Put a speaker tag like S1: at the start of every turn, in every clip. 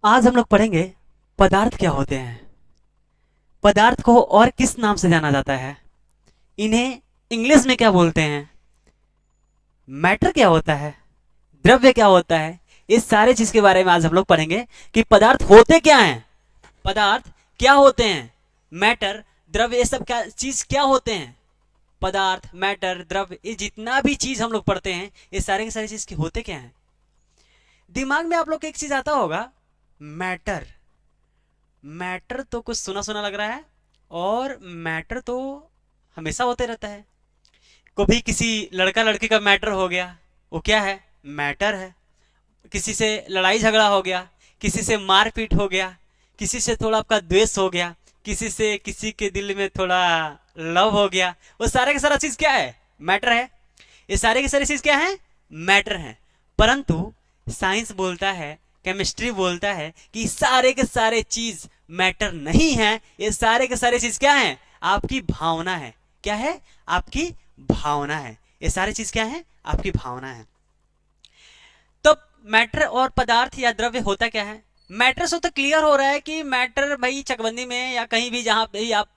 S1: आज हम लोग पढ़ेंगे पदार्थ क्या होते हैं। पदार्थ को और किस नाम से जाना जाता है, इन्हें इंग्लिश में क्या बोलते हैं, मैटर क्या होता है, द्रव्य क्या होता है। इस सारे चीज के बारे में आज हम लोग पढ़ेंगे कि पदार्थ होते क्या हैं, पदार्थ क्या होते हैं, मैटर, द्रव्य, ये सब क्या चीज क्या होते हैं। पदार्थ, मैटर, द्रव्य, ये जितना भी चीज हम लोग पढ़ते हैं ये सारे के सारे चीज के होते क्या हैं। दिमाग में आप लोग को एक चीज आता होगा, मैटर। मैटर तो कुछ सुना सुना लग रहा है, और मैटर तो हमेशा होते रहता है। कभी किसी लड़का लड़की का मैटर हो गया, वो क्या है, मैटर है। किसी से लड़ाई झगड़ा हो गया, किसी से मारपीट हो गया, किसी से थोड़ा आपका द्वेष हो गया, किसी से किसी के दिल में थोड़ा लव हो गया, वो सारे का सारा चीज क्या है, मैटर है। ये सारे की सारी चीज क्या है, मैटर है। परंतु साइंस बोलता है, केमिस्ट्री बोलता है कि सारे के सारे चीज मैटर नहीं है, ये सारे के सारे चीज क्या है, आपकी भावना है। क्या है, आपकी भावना है। ये सारी चीज क्या है, आपकी भावना है। तो मैटर और पदार्थ या द्रव्य होता क्या है। मैटर से तो क्लियर हो रहा है कि मैटर भाई चकबंदी में या कहीं भी जहां भी आप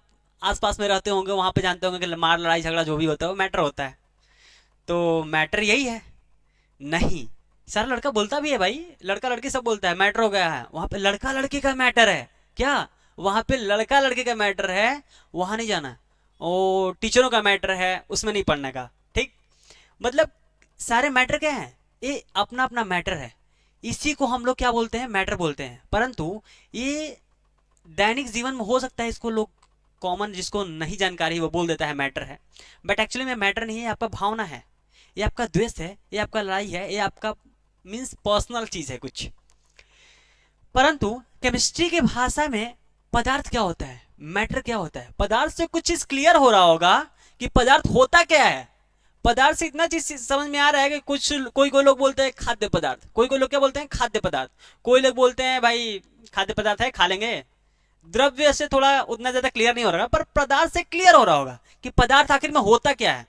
S1: आसपास में रहते होंगे वहां पे जानते होंगे कि मार लड़ाई झगड़ा जो भी होता है वो मैटर होता है। तो मैटर यही है, नहीं। सारा लड़का बोलता भी है भाई, लड़का लड़की सब बोलता है मैटर हो गया है, वहां पे लड़का लड़की का मैटर है। क्या, वहां पे लड़का लड़के का मैटर है, वहां नहीं जाना। ओ टीचरों का मैटर है, उसमें नहीं पढ़ने का। ठीक, मतलब सारे मैटर क्या है, ये अपना अपना मैटर है। इसी को हम लोग क्या बोलते हैं, मैटर बोलते हैं। परंतु ये दैनिक जीवन में हो सकता है इसको लोग कॉमन, जिसको नहीं जानकारी वो बोल देता है मैटर है, बट एक्चुअली में मैटर नहीं है, आपका भावना है, ये आपका द्वेष है, ये आपका लड़ाई है, ये आपका मीन्स पर्सनल चीज है कुछ। परंतु केमिस्ट्री की भाषा में पदार्थ क्या होता है, मैटर क्या होता है। पदार्थ से कुछ चीज क्लियर हो रहा होगा कि पदार्थ होता क्या है। पदार्थ से इतना चीज समझ में आ रहा है कि कुछ कोई कोई लोग बोलते हैं खाद्य पदार्थ, कोई कोई लोग क्या बोलते हैं, खाद्य पदार्थ। कोई लोग बोलते हैं भाई खाद्य पदार्थ है, खा लेंगे। द्रव्य से थोड़ा उतना ज्यादा क्लियर नहीं हो रहा, पर पदार्थ से क्लियर हो रहा होगा कि पदार्थ आखिर में होता क्या है।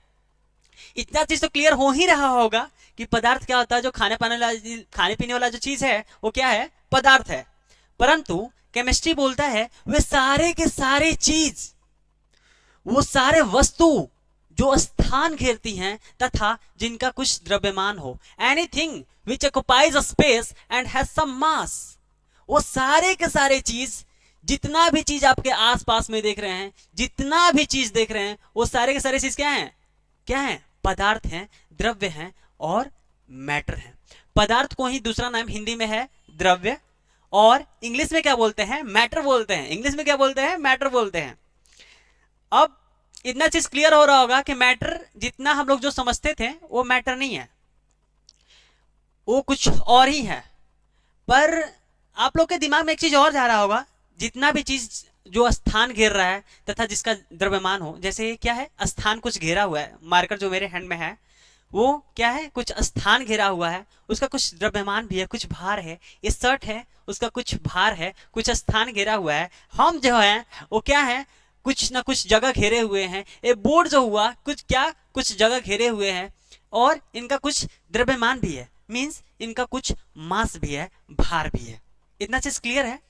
S1: इतना चीज तो क्लियर हो ही रहा होगा कि पदार्थ क्या होता है, जो खाने पीने वाला जो चीज है वो क्या है, पदार्थ है। परंतु केमिस्ट्री बोलता है वे सारे के सारे चीज, वो सारे वस्तु जो स्थान घेरती हैं तथा जिनका कुछ द्रव्यमान हो, anything which occupies a space and has some mass. वो सारे के सारे चीज, जितना भी चीज आपके आसपास में देख रहे हैं, जितना भी चीज देख रहे हैं, वो सारे के सारे चीज क्या हैं, क्या हैं, पदार्थ हैं, द्रव्य हैं और मैटर हैं। पदार्थ को ही दूसरा नाम हिंदी में है द्रव्य, और इंग्लिश में क्या बोलते हैं, मैटर बोलते हैं। इंग्लिश में क्या बोलते हैं, मैटर बोलते हैं। अब इतना चीज क्लियर हो रहा होगा कि मैटर जितना हम लोग जो समझते थे वो मैटर नहीं है, वो कुछ और ही है। पर आप लोग के दिमाग में एक चीज और जा रहा होगा, जितना भी चीज जो स्थान घेर रहा है तथा जिसका द्रव्यमान हो, जैसे क्या है, स्थान कुछ घेरा हुआ है, मार्कर जो मेरे हैंड में है वो क्या है, कुछ स्थान घेरा हुआ है, उसका कुछ द्रव्यमान भी है, कुछ भार है। ये शर्ट है, उसका कुछ भार है, कुछ स्थान घेरा हुआ है। हम जो है वो क्या है, कुछ ना कुछ जगह घेरे हुए हैं। ये बोर्ड जो हुआ कुछ क्या, कुछ जगह घेरे हुए हैं, और इनका कुछ द्रव्यमान भी है, मीन्स इनका कुछ मास भी है, भार भी है। इतना चीज क्लियर है।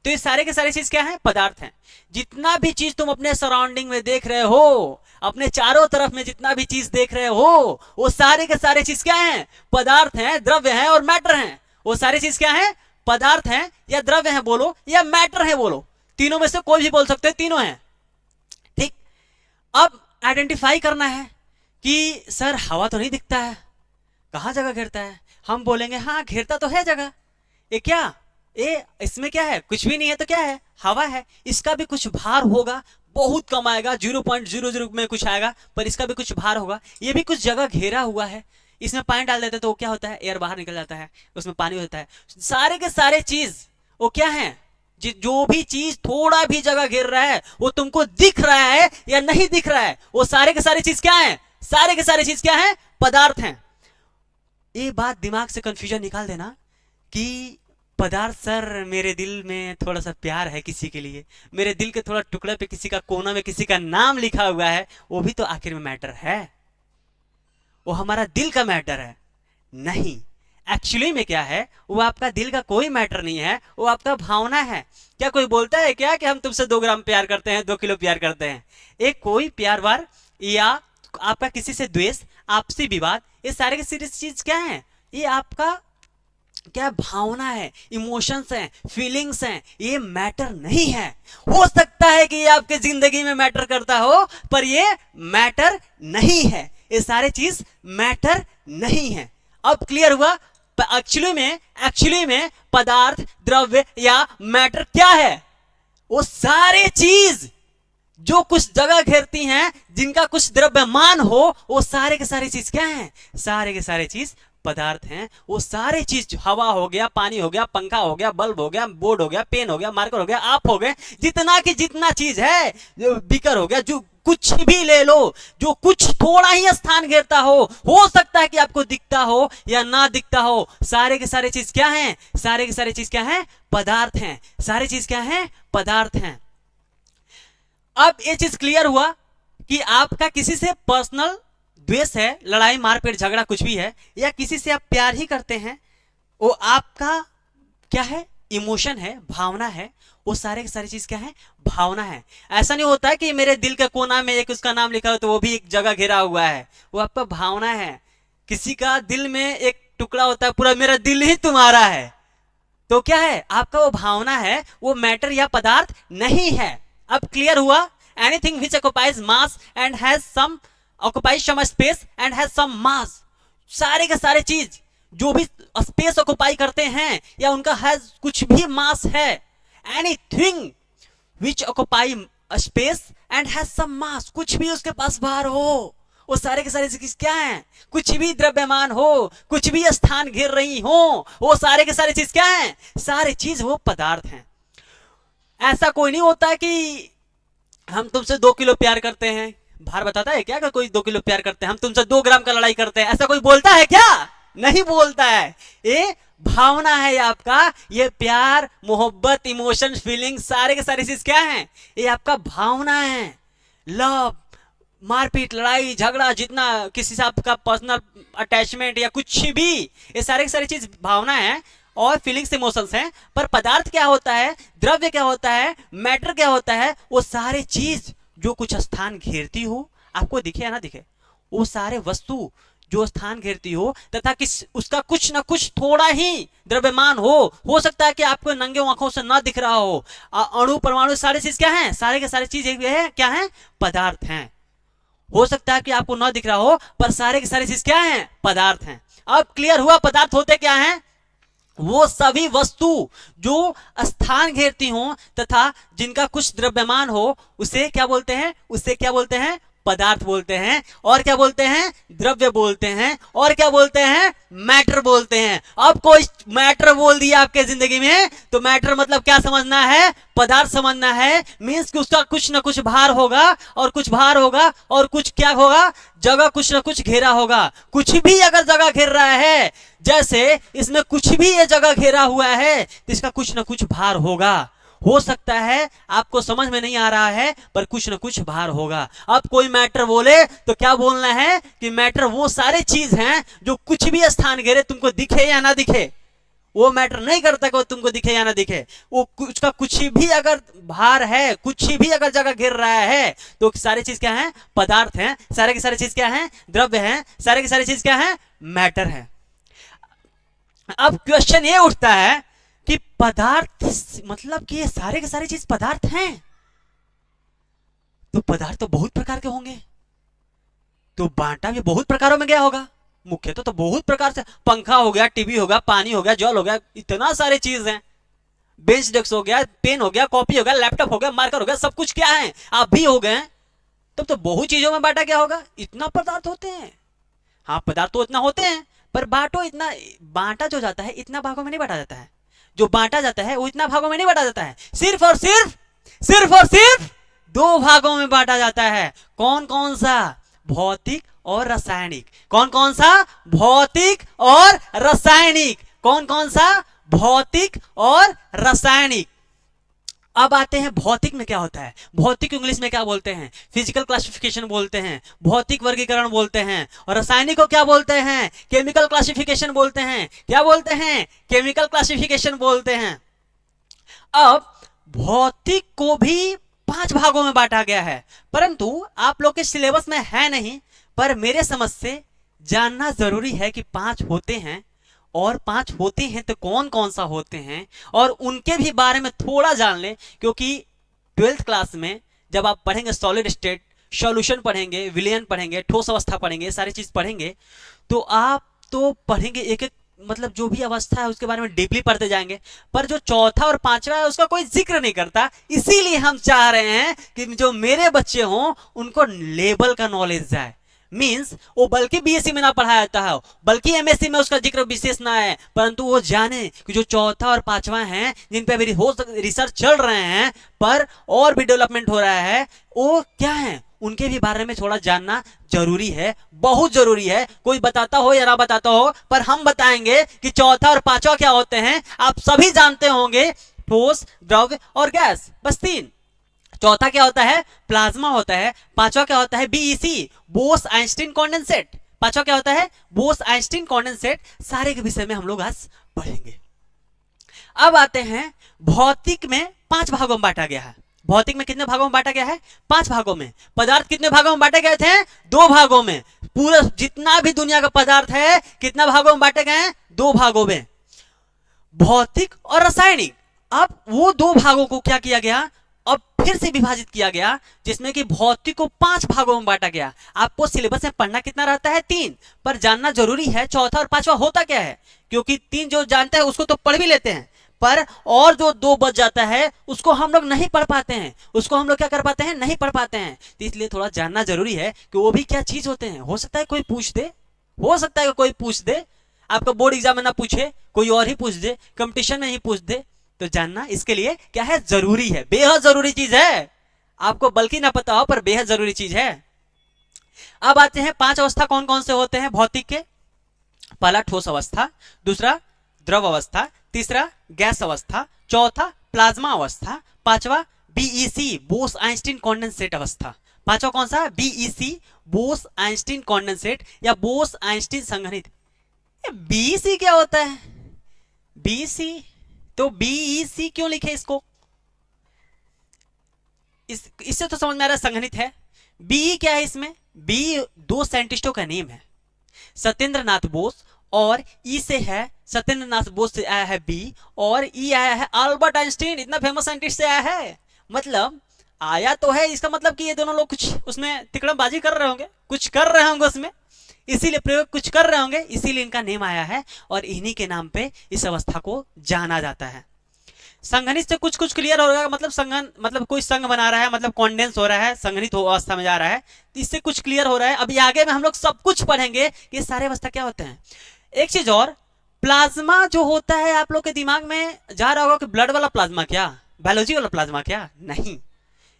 S1: तो ये सारे के सारे चीज क्या है, पदार्थ हैं। जितना भी चीज तुम अपने सराउंडिंग में देख रहे हो, अपने चारों तरफ में जितना भी चीज देख रहे हो, वो सारे के सारे चीज क्या हैं, पदार्थ हैं, द्रव्य हैं और मैटर हैं। वो सारी चीज क्या है, पदार्थ हैं या द्रव्य हैं बोलो, या मैटर है बोलो, तीनों में से कोई भी बोल सकते हैं, तीनों हैं। ठीक, अब आइडेंटिफाई करना है कि सर हवा तो नहीं दिखता है, कहाँ जगह घेरता है। हम बोलेंगे हाँ घेरता तो है जगह, ये क्या, ये इसमें क्या है, कुछ भी नहीं है, तो क्या है, हवा है। इसका भी कुछ भार होगा, बहुत कम आएगा, 0.00 में कुछ आएगा, पर इसका भी कुछ भार होगा। ये भी कुछ जगह घेरा हुआ है, इसमें पानी डाल देते तो वो क्या होता है, एयर बाहर निकल जाता है, उसमें पानी होता है। सारे के सारे चीज वो क्या है, जो भी चीज थोड़ा भी जगह घेर रहा है वो तुमको दिख रहा है या नहीं दिख रहा है, वो सारे के सारे चीज क्या है, सारे के सारे चीज क्या है, पदार्थ हैं। ये बात दिमाग से कंफ्यूजन निकाल देना कि पदार्थ सर मेरे दिल में थोड़ा सा प्यार है किसी के लिए, मेरे दिल के थोड़ा टुकड़े पे किसी का कोना में किसी का नाम लिखा हुआ है, वो भी तो आखिर में मैटर है, वो हमारा दिल का मैटर है। नहीं, एक्चुअली में क्या है, वो आपका दिल का कोई मैटर नहीं है, वो आपका भावना है। क्या कोई बोलता है क्या कि हम तुमसे 2 ग्राम प्यार करते हैं, 2 किलो प्यार करते हैं? एक कोई प्यार वार या आपका किसी से द्वेष, आपसी विवाद, ये सारे के सारे चीज क्या है? ये आपका क्या भावना है, इमोशंस हैं, फीलिंग्स हैं, ये मैटर नहीं है। हो सकता है कि ये आपके जिंदगी में मैटर करता हो, पर ये मैटर नहीं है। ये सारे चीज मैटर नहीं है। अब क्लियर हुआ? एक्चुअली में पदार्थ, द्रव्य या मैटर क्या है? वो सारे चीज जो कुछ जगह घेरती हैं, जिनका कुछ द्रव्यमान हो, वो सारे के सारे चीज क्या हैं? सारे के सारे चीज पदार्थ हैं। वो सारे चीज, हवा हो गया, पानी हो गया, पंखा हो गया, बल्ब हो गया, बोर्ड हो गया, पेन हो गया, मार्कर हो गया, आप हो गए, जितना की जितना चीज है, बीकर हो गया, जो कुछ भी ले लो, जो कुछ थोड़ा ही स्थान घेरता हो सकता है कि आपको दिखता हो या ना दिखता हो, सारे के सारे चीज क्या हैं? सारे के सारे चीज क्या हैं? पदार्थ हैं। सारे चीज क्या हैं? पदार्थ हैं। अब ये चीज क्लियर हुआ कि आपका किसी से पर्सनल द्वेष है, लड़ाई मारपीट झगड़ा कुछ भी है, या किसी से आप प्यार ही करते हैं, वो आपका क्या है? इमोशन है, भावना है। वो सारे की सारी चीज क्या है? भावना है। ऐसा नहीं होता है कि मेरे दिल के कोना में एक उसका नाम लिखा हो तो वो भी एक जगह घिरा हुआ है, वो आपका भावना है। किसी का दिल में एक टुकड़ा होता है, पूरा मेरा दिल ही तुम्हारा है, तो क्या है? आपका वो भावना है, वो मैटर या पदार्थ नहीं है। अब क्लियर हुआ? Anything which occupies mass and has some occupies some space and has some mass, सारे के सारे चीज जो भी स्पेस ऑक्युपाई करते हैं या उनका हैज कुछ भी मास है, anything which occupy space and has some mass, कुछ भी उसके पास भार हो, वो सारे के सारे चीज क्या है? कुछ भी द्रव्यमान हो, कुछ भी स्थान घेर रही हो, वो सारे के सारे चीज क्या है? सारे चीज वो पदार्थ हैं। ऐसा कोई नहीं होता कि हम तुमसे 2 किलो प्यार करते हैं, भार बताता है क्या? कोई 2 किलो प्यार करते हैं, हम तुमसे 2 ग्राम का लड़ाई करते हैं, ऐसा कोई बोलता है क्या? नहीं बोलता है। ये भावना है आपका, ये प्यार, मोहब्बत, इमोशन, फीलिंग, सारे के सारे चीज क्या है? ये आपका भावना है। लव, मारपीट, लड़ाई झगड़ा, जितना किसी से आपका पर्सनल अटैचमेंट या कुछ भी, ये सारे के सारे चीज भावना है और फीलिंग्स, इमोशंस हैं। पर पदार्थ क्या होता है? द्रव्य क्या होता है? मैटर क्या होता है? वो सारे चीज जो कुछ स्थान घेरती हो, आपको दिखे या ना दिखे, वो सारे वस्तु जो स्थान घेरती हो तथा किस उसका कुछ ना कुछ थोड़ा ही द्रव्यमान हो सकता है कि आपको नंगे आंखों से ना दिख रहा हो। अणु, परमाणु, सारे चीज क्या है? सारे के सारे चीज है क्या है? पदार्थ हैं। हो सकता है कि आपको ना दिख रहा हो, पर सारे के सारे चीज क्या है? पदार्थ हैं। अब क्लियर हुआ पदार्थ होते क्या हैं? वो सभी वस्तु जो स्थान घेरती हो तथा जिनका कुछ द्रव्यमान हो, उसे क्या बोलते हैं? उसे क्या बोलते हैं? पदार्थ बोलते हैं। और क्या बोलते हैं? द्रव्य बोलते हैं। और क्या बोलते हैं? मैटर बोलते हैं। अब कोई मैटर बोल दिया आपके जिंदगी में, तो मैटर मतलब क्या समझना है? पदार्थ समझना है। मीन्स कि उसका कुछ ना कुछ भार होगा, और कुछ भार होगा, और कुछ क्या होगा? जगह कुछ ना कुछ घेरा होगा। कुछ भी अगर जगह घेर रहा है, जैसे इसमें कुछ भी ये जगह घेरा हुआ है, तो इसका कुछ ना कुछ भार होगा। हो सकता है आपको समझ में नहीं आ रहा है, पर कुछ ना कुछ भार होगा। अब कोई मैटर बोले तो क्या बोलना है? कि मैटर वो सारे चीज हैं जो कुछ भी स्थान घेरे, तुमको दिखे या ना दिखे, वो मैटर नहीं करता कि वो तुमको दिखे या ना दिखे। वो उसका कुछ भी अगर भार है, कुछ भी अगर जगह घेर रहा है, तो सारी चीज क्या है? पदार्थ हैं। सारे की सारी चीज क्या है? द्रव्य हैं। सारे की सारी चीज क्या है? मैटर है। अब क्वेश्चन ये उठता है कि पदार्थ मतलब कि ये सारे के सारे चीज पदार्थ हैं, तो पदार्थ तो बहुत प्रकार के होंगे, तो बांटा भी बहुत प्रकारों में गया होगा। मुख्य तो बहुत प्रकार से, पंखा हो गया, टीवी हो गया, पानी हो गया, जल हो गया, इतना सारे चीज हैं। बेंच डेस्क हो गया, पेन हो गया, कॉपी हो गया, लैपटॉप हो गया, मार्कर हो गया, सब कुछ क्या है? आप भी हो गए। तब तो बहुत चीजों में बांटा क्या होगा? इतना पदार्थ होते हैं। हाँ, पदार्थ तो इतना होते हैं, पर बांटो इतना, बांटा जो जाता है इतना भागों में नहीं बांटा जाता है। जो बांटा जाता है वो इतना भागों में नहीं बांटा जाता है। सिर्फ और सिर्फ 2 भागों में बांटा जाता है। कौन कौन सा? भौतिक और रासायनिक। कौन कौन सा? भौतिक और रासायनिक। कौन कौन सा? भौतिक और रासायनिक। अब आते हैं भौतिक में क्या होता है। भौतिक इंग्लिश में क्या बोलते हैं, फिजिकल क्लासिफिकेशन बोलते हैं, भौतिक वर्गीकरण बोलते हैं। और रासायनिक को क्या बोलते हैं, केमिकल क्लासिफिकेशन बोलते हैं। क्या बोलते हैं, केमिकल क्लासिफिकेशन बोलते हैं। अब भौतिक को भी 5 भागों में बांटा गया है, परंतु आप लोग के सिलेबस में है नहीं, पर मेरे समझ से जानना जरूरी है कि 5 होते हैं, और 5 होते हैं तो कौन कौन सा होते हैं, और उनके भी बारे में थोड़ा जान लें। क्योंकि 12th क्लास में जब आप पढ़ेंगे सॉलिड स्टेट, सॉल्यूशन पढ़ेंगे, विलयन पढ़ेंगे, ठोस अवस्था पढ़ेंगे, सारी चीज पढ़ेंगे, तो आप तो पढ़ेंगे एक एक, मतलब जो भी अवस्था है उसके बारे में डीपली पढ़ते जाएंगे, पर जो चौथा और पांचवा है उसका कोई जिक्र नहीं करता। इसीलिए हम चाह रहे हैं कि जो मेरे बच्चे हों उनको लेवल का नॉलेज जाए। मींस वो बल्कि बीएससी में ना पढ़ाया जाता है, बल्कि एमएससी में उसका जिक्र विशेष ना है, परंतु वो जाने कि जो चौथा और पांचवा है जिन पे अभी रिसर्च चल रहे हैं, पर और भी डेवलपमेंट हो रहा है, वो क्या है, उनके भी बारे में थोड़ा जानना जरूरी है, बहुत जरूरी है। कोई बताता हो या ना बताता हो, पर हम बताएंगे कि चौथा और पांचवा क्या होते हैं। आप सभी जानते होंगे, ठोस, द्रव और गैस, बस 3। चौथा क्या होता है, प्लाज्मा होता है। पांचवा क्या होता है, बीईसी, बोस आइंस्टीन कॉन्डेंसेट। पांचवा क्या होता है, बोस आइंस्टीन कॉन्डेंसेट। सारे के विषय में हम लोग आज पढ़ेंगे। अब आते हैं भौतिक में 5 भागों में बांटा गया है। भौतिक में कितने भागों में बांटा गया है, 5 भागों में। पदार्थ कितने भागों में बांटे गए थे, 2 भागों में। पूरा जितना भी दुनिया का पदार्थ है कितना भागों में बांटे गए हैं, 2 भागों में, भौतिक और रासायनिक। अब वो 2 भागों को क्या किया गया, अब फिर से विभाजित किया गया, जिसमें कि भौतिक को 5 भागों में बांटा गया। आपको सिलेबस में पढ़ना कितना रहता है, 3, पर जानना जरूरी है चौथा और पांचवा होता क्या है। क्योंकि 3 जो जानते हैं उसको तो पढ़ भी लेते हैं, पर और जो 2 बच जाता है उसको हम लोग नहीं पढ़ पाते हैं, उसको हम लोग क्या कर पाते हैं, नहीं पढ़ पाते हैं। तो इसलिए थोड़ा जानना जरूरी है कि वो भी क्या चीज होते हैं। हो सकता है कोई पूछ दे, हो सकता है कोई पूछ दे, आपका बोर्ड एग्जाम में ना पूछे, कोई और ही पूछ दे, कंपटीशन में ही पूछ दे, तो जानना इसके लिए क्या है, जरूरी है, बेहद जरूरी चीज है। आपको बल्कि ना पता हो, पर बेहद जरूरी चीज है। अब आते हैं 5 अवस्था कौन कौन से होते हैं भौतिक के। पहला ठोस अवस्था, दूसरा द्रव अवस्था, तीसरा गैस अवस्था, चौथा प्लाज्मा अवस्था, पांचवा बीईसी, बोस आइंस्टीन कॉन्डेंसेट अवस्था। पांचवा कौन सा, बीईसी, बोस आइंस्टीन कॉन्डेंसेट या बोस आइंस्टीन संघनित। बीईसी क्या होता है, बीईसी, तो बीईसी क्यों लिखे इसको, इससे तो समझ में आ रहा है संघनित है। बी क्या है इसमें, बी 2 साइंटिस्टों का नेम है, सत्येंद्र नाथ बोस, और ई से है, सत्येंद्र नाथ बोस से आया है बी, और ई आया है अल्बर्ट आइंस्टीन, इतना फेमस साइंटिस्ट से आया है। मतलब आया तो है, इसका मतलब कि ये दोनों लोग कुछ उसमें तिकड़मबाजी कर रहे होंगे, कुछ कर रहे होंगे उसमें, इसीलिए प्रयोग कुछ कर रहे होंगे, इसीलिए इनका नेम आया है, और इन्हीं के नाम पे इस अवस्था को जाना जाता है। संघनित से कुछ कुछ क्लियर हो रहा है, मतलब संघन, मतलब कोई संघ बना रहा है, मतलब कॉन्डेंस हो रहा है, संघनित अवस्था में जा रहा है, तो इससे कुछ क्लियर हो रहा है। अभी आगे में हम लोग सब कुछ पढ़ेंगे कि सारे अवस्था क्या होते हैं। एक चीज और, प्लाज्मा जो होता है, आप लोग के दिमाग में जा रहा होगा कि ब्लड वाला प्लाज्मा क्या, बायोलॉजी वाला प्लाज्मा क्या, नहीं,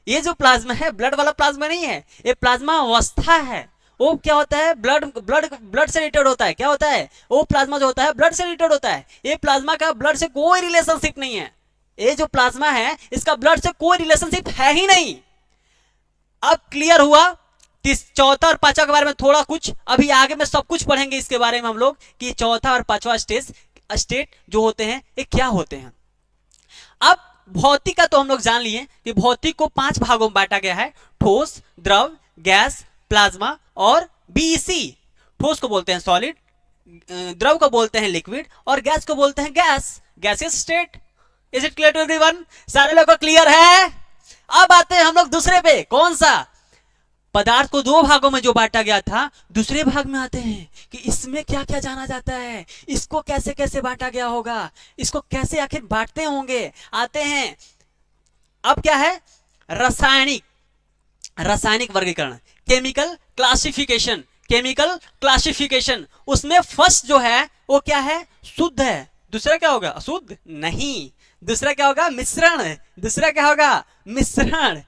S1: ये जो प्लाज्मा है ब्लड वाला प्लाज्मा नहीं है, ये प्लाज्मा अवस्था है। वो क्या होता है, ब्लड ब्लड ब्लड से रिलेटेड होता है। क्या होता है, वो प्लाज्मा जो होता है ब्लड से रिलेटेड होता है। ये प्लाज्मा का ब्लड से कोई रिलेशनशिप नहीं है, ये जो प्लाज्मा है इसका ब्लड से कोई रिलेशनशिप है ही नहीं। अब क्लियर हुआ, चौथा और पांचवा के बारे में थोड़ा कुछ, अभी आगे में सब कुछ पढ़ेंगे इसके बारे में हम लोग कि चौथा और पांचवा स्टेट जो होते हैं ये क्या होते हैं। अब भौतिक का तो हम लोग जान लिए कि भौतिक को 5 भागों में बांटा गया है, ठोस, द्रव, गैस, प्लाज्मा और बीईसी। ठोस को बोलते हैं सॉलिड, द्रव को बोलते हैं लिक्विड, और गैस को बोलते हैं gas, gaseous state. Is it clear to everyone, सारे लोगों को क्लियर है। अब आते हैं हम लोग दूसरे पे, कौन सा, पदार्थ को 2 भागों में जो बांटा गया था, दूसरे भाग में आते हैं कि इसमें क्या क्या जाना जाता है, इसको कैसे कैसे बांटा गया होगा, इसको कैसे आखिर बांटते होंगे। आते हैं, अब क्या है, रासायनिक, रासायनिक वर्गीकरण, केमिकल क्लासिफिकेशन, केमिकल क्लासिफिकेशन। उसमें फर्स्ट जो है वो क्या है, शुद्ध है, दूसरा क्या होगा, अशुद्ध नहीं, दूसरा क्या होगा, मिश्रण, दूसरा क्या होगा, मिश्रण।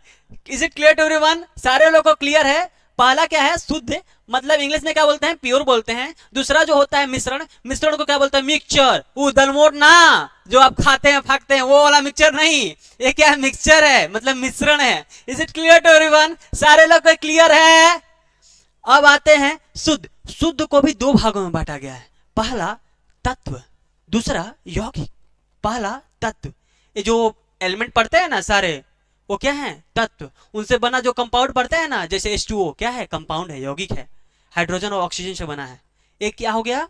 S1: Is it clear to everyone, सारे लोगों को क्लियर है। पहला क्या है, शुद्ध, मतलब इंग्लिश में क्या बोलते हैं, प्योर बोलते हैं। दूसरा जो होता है मिश्रण, मिश्रण को क्या बोलते हैं, मिक्सचर, दलमोट ना, जो आप खाते हैं फाकते हैं वो वाला मिक्सचर नहीं, ये क्या है, मिक्सचर है, मतलब मिश्रण है। Is it clear to everyone? सारे लोग को क्लियर है? अब आते हैं शुद्ध। शुद्ध को भी दो भागों में बांटा गया है, पहला तत्व, दूसरा यौगिक। पहला तत्व, ये जो एलिमेंट पढ़ते हैं ना सारे, वो क्या है, तत्व। उनसे बना जो कंपाउंड पढ़ते हैं ना, जैसे H2O क्या है, कंपाउंड है, यौगिक है, हाइड्रोजन और ऑक्सीजन से बना है। एक क्या हो गया,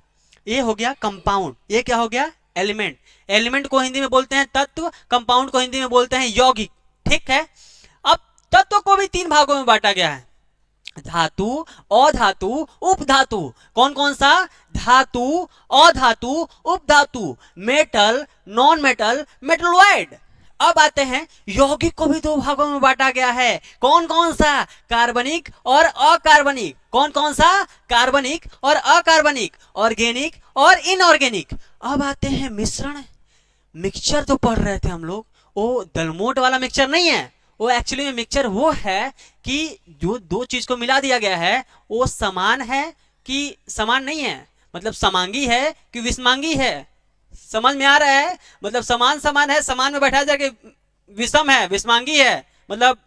S1: ये हो गया कंपाउंड, ये क्या हो गया, एलिमेंट। एलिमेंट को हिंदी में बोलते हैं तत्व, कंपाउंड को हिंदी में बोलते हैं यौगिक। ठीक है। अब तत्व को भी तीन भागों में बांटा गया है, धातु, अधातु, उपधातु। कौन कौन सा, धातु, अधातु, उपधातु, मेटल, नॉन मेटल, मेटलॉइड। अब आते हैं यौगिक को भी दो भागों में बांटा गया है। कौन कौन सा, कार्बनिक और अकार्बनिक। कौन कौन सा, कार्बनिक और अकार्बनिक, ऑर्गेनिक और इनऑर्गेनिक। अब आते हैं मिश्रण। मिक्सचर जो पढ़ रहे थे हम लोग, वो दलमोट वाला मिक्सचर नहीं है, वो एक्चुअली में मिक्सचर वो है कि जो दो चीज को मिला दिया गया है वो समान है कि समान नहीं है, मतलब समांगी है कि विषमांगी है। समझ में आ रहा है? मतलब समान समान है, समान में बैठा जाके विषम है, विषमांगी है, मतलब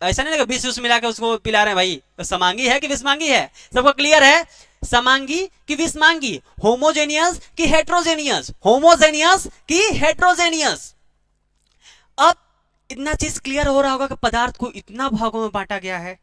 S1: ऐसा नहीं है कि 20 मिला के उसको पिला रहे हैं भाई, तो समांगी है कि विषमांगी है? सबको क्लियर है? समांगी कि विषमांगी, होमोजेनियस कि हेट्रोजेनियस, होमोजेनियस कि हेट्रोजेनियस। अब इतना चीज क्लियर हो रहा होगा कि पदार्थ को इतना भागों में बांटा गया है।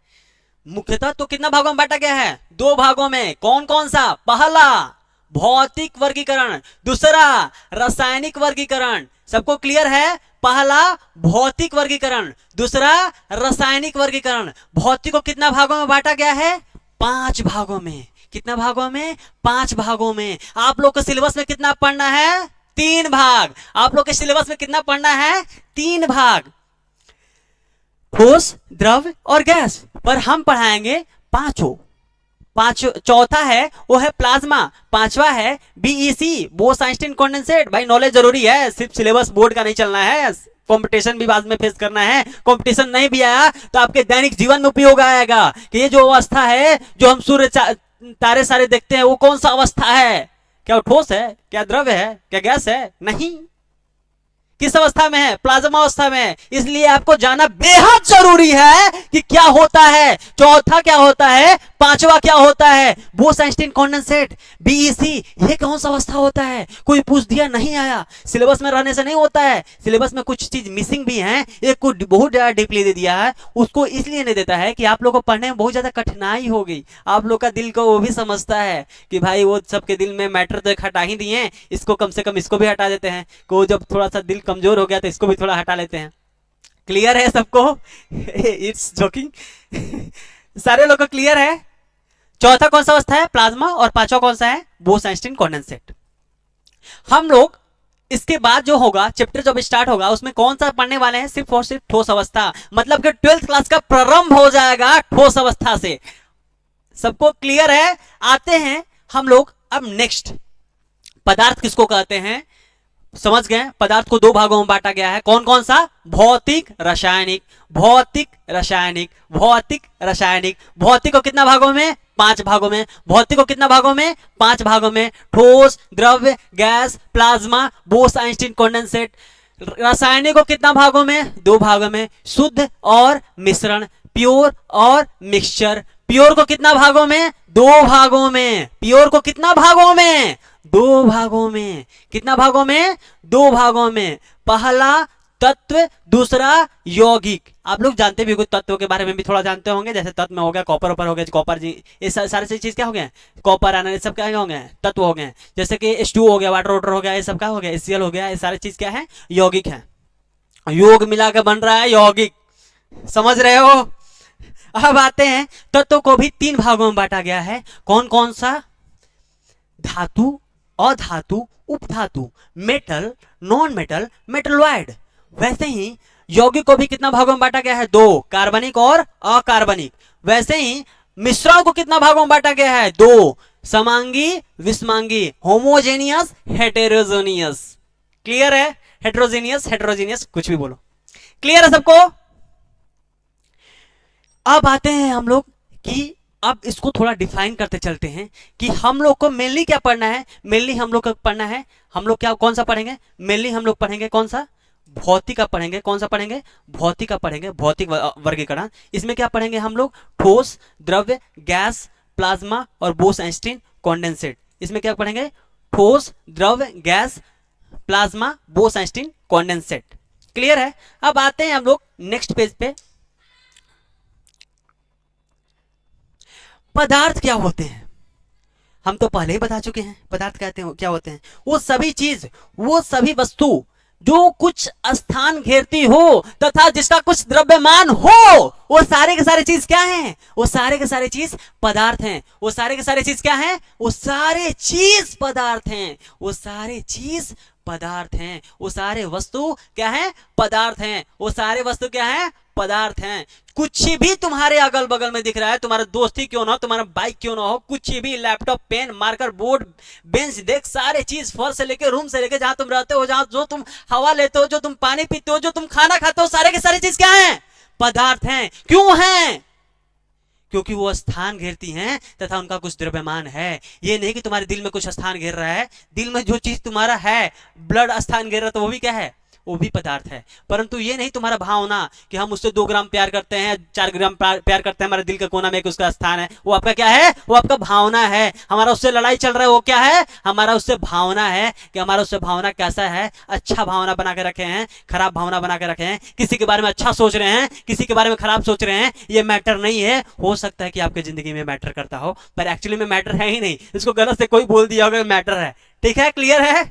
S1: मुख्यतः तो कितना भागों में बांटा गया है, दो भागों में। कौन कौन सा, पहला भौतिक वर्गीकरण, दूसरा रासायनिक वर्गीकरण। सबको क्लियर है? पहला भौतिक वर्गीकरण, दूसरा रासायनिक वर्गीकरण। भौतिक को कितना भागों में बांटा गया है, 5 भागों में। कितना भागों में, 5 भागों में। आप लोग को सिलेबस में कितना पढ़ना है, 3 भाग। आप लोग के सिलेबस में कितना पढ़ना है, 3 भाग, ठोस, द्रव और गैस। पर हम पढ़ाएंगे पांचों। चौथा है वो है प्लाज्मा, पांचवा है बीईसी, बोस आइंस्टीन कंडेंसेट। भाई नॉलेज जरूरी है, सिर्फ सिलेबस बोर्ड का नहीं चलना है, कंपटीशन भी बाद में फेस करना है। कंपटीशन नहीं भी आया तो आपके दैनिक जीवन में उपयोग आएगा कि ये जो अवस्था है, जो हम सूर्य तारे सारे देखते हैं, वो कौन सा अवस्था है, क्या वो ठोस है, क्या द्रव्य है, क्या गैस है? नहीं, किस अवस्था में है, प्लाज्मा अवस्था में। इसलिए आपको जाना बेहद जरूरी है कि क्या होता है, चौथा क्या होता है, पांचवा क्या होता है, बोस आइंस्टीन कंडेंसेट, बीईसी, ये कौन सा अवस्था होता है। कोई पूछ दिया, नहीं आया, सिलेबस में रहने से नहीं होता है। सिलेबस में कुछ चीज मिसिंग भी है, एक को बहुत ज्यादा डीपली दे दिया है, उसको इसलिए नहीं देता है कि आप लोग को पढ़ने में बहुत ज्यादा कठिनाई होगी। आप लोग का दिल को वो भी समझता है कि भाई वो सबके दिल में मैटर तो एक हटा ही दिए, इसको कम से कम इसको भी हटा देते हैं, को जब थोड़ा सा दिल कमजोर हो गया तो इसको भी थोड़ा हटा लेते हैं। क्लियर है सबको? It's joking. सारे लोग को क्लियर है? चौथा कौन सा अवस्था है, प्लाज्मा, और पांचवा कौन सा है, बोस आइंस्टीन कंडेंसेट। हम लोग इसके बाद जो होगा चैप्टर जब स्टार्ट होगा उसमें कौन सा पढ़ने वाले हैं, सिर्फ और सिर्फ ठोस अवस्था, मतलब कि 12th क्लास का प्रारंभ हो जाएगा ठोस अवस्था से। सबको क्लियर है? आते हैं हम लोग अब नेक्स्ट, पदार्थ किसको कहते हैं, समझ गए? पदार्थ को दो भागों में बांटा गया है। कौन कौन सा, भौतिक रासायनिक, भौतिक रासायनिक, भौतिक रासायनिक। भौतिक को कितना भागों में, 5 भागों में। भौतिक को कितना भागों में, 5 भागों में, ठोस, द्रव्य, gas, plasma, Bose Einstein condensate. रासायनिक को कितना भागों में, 2 भागों में, शुद्ध और मिश्रण, प्योर और मिक्सचर। प्योर को कितना भागों में, 2 भागों में। प्योर को कितना भागों में, 2 भागों में। कितना भागों में, 2 भागों में। पहला तत्व, दूसरा यौगिक। आप लोग जानते भी होंगे, तत्व के बारे में भी थोड़ा जानते होंगे, जैसे तत्व में हो गया कॉपर, ऊपर हो गया कॉपर जी, ये सारे चीज क्या हो गए, कॉपर आना, ये सब क्या हो गए, तत्व हो गए। जैसे कि H2O हो गया, वाटर हो गया, ये सब क्या हो गया, HCl हो गया, ये सारे चीज क्या है, यौगिक है। योग मिला के बन रहा है यौगिक, समझ रहे हो? अब आते हैं तत्व को भी 3 भागों में बांटा गया है। कौन कौन सा, धातु, अधातु, उपधातु, मेटल, नॉन मेटल, मेटलॉइड। वैसे ही यौगिक को भी कितना भागों में बांटा गया है, 2, कार्बनिक और अकार्बनिक। वैसे ही मिश्रण को कितना भागों में बांटा गया है, 2, समांगी, विषमांगी, होमोजेनियस, हेटेरोजेनियस। क्लियर है? हेटेरोजेनियस, हेटेरोजेनियस कुछ भी बोलो, क्लियर है सबको? अब आते हैं हम लोग कि अब इसको थोड़ा डिफाइन करते चलते हैं कि हम लोग को मेनली क्या पढ़ना है। मेनली हम लोग को पढ़ना है, हम लोग क्या कौन सा पढ़ेंगे, मेनली हम लोग पढ़ेंगे कौन सा, भौतिक का पढ़ेंगे। कौन सा पढ़ेंगे, भौतिक का पढ़ेंगे, भौतिक वर्गीकरण। इसमें क्या पढ़ेंगे हम लोग, ठोस, द्रव्य, गैस, प्लाज्मा और बोस-आइंस्टीन कॉन्डेंसेट। इसमें क्या पढ़ेंगे, ठोस, द्रव्य, gas, plasma, Bose-Einstein condensate. Clear है। अब आते हैं हम लोग नेक्स्ट पेज पे। पदार्थ क्या होते हैं, हम तो पहले ही बता चुके हैं। पदार्थ कहते हैं क्या होते हैं, वो सभी चीज, वो सभी वस्तु जो कुछ स्थान घेरती हो तथा जिसका कुछ द्रव्यमान हो, वो सारे के सारे चीज क्या हैं, वो सारे के सारे चीज पदार्थ हैं। वो सारे के सारे चीज क्या हैं, वो सारे चीज पदार्थ हैं। वो सारे चीज पदार्थ हैं। वो सारे वस्तु क्या है, पदार्थ हैं। वो सारे वस्तु क्या है, पदार्थ हैं। कुछ भी तुम्हारे अगल बगल में दिख रहा है, तुम्हारा दोस्ती क्यों ना हो, तुम्हारा बाइक क्यों ना हो, कुछ भी, laptop, pen, marker, board, bench, desk, सारे चीज, फर्श से लेके रूम से लेके जहां तुम रहते हो, जहां जो तुम हवा लेते हो, जो तुम पानी पीते हो, जो तुम खाना खाते हो, सारे के सारे चीज क्या हैं, पदार्थ हैं। क्यों हैं, क्योंकि वो स्थान घेरती हैं तथा उनका कुछ द्रव्यमान है। ये नहीं कि तुम्हारे दिल में कुछ स्थान घेर रहा है। दिल में जो चीज तुम्हारा है, ब्लड स्थान घेर रहा है, तो वो भी क्या है, वो भी पदार्थ है। परंतु ये नहीं तुम्हारा भावना कि हम उससे 2 ग्राम प्यार करते हैं, 4 ग्राम प्यार करते हैं, हमारे दिल के कोना में एक उसका स्थान है, वो आपका क्या है, वो आपका भावना है। हमारा उससे लड़ाई चल रहा है, वो क्या है, हमारा उससे भावना है। कि हमारा उससे भावना कैसा है, अच्छा भावना बना के रखे हैं, खराब भावना बना के रखे हैं, किसी के बारे में अच्छा सोच रहे हैं, किसी के बारे में खराब सोच रहे हैं, ये मैटर नहीं है। हो सकता है कि आपकी जिंदगी में मैटर करता हो, पर एक्चुअली में मैटर है ही नहीं। इसको गलत से कोई बोल दिया होगा मैटर है। ठीक है, क्लियर है,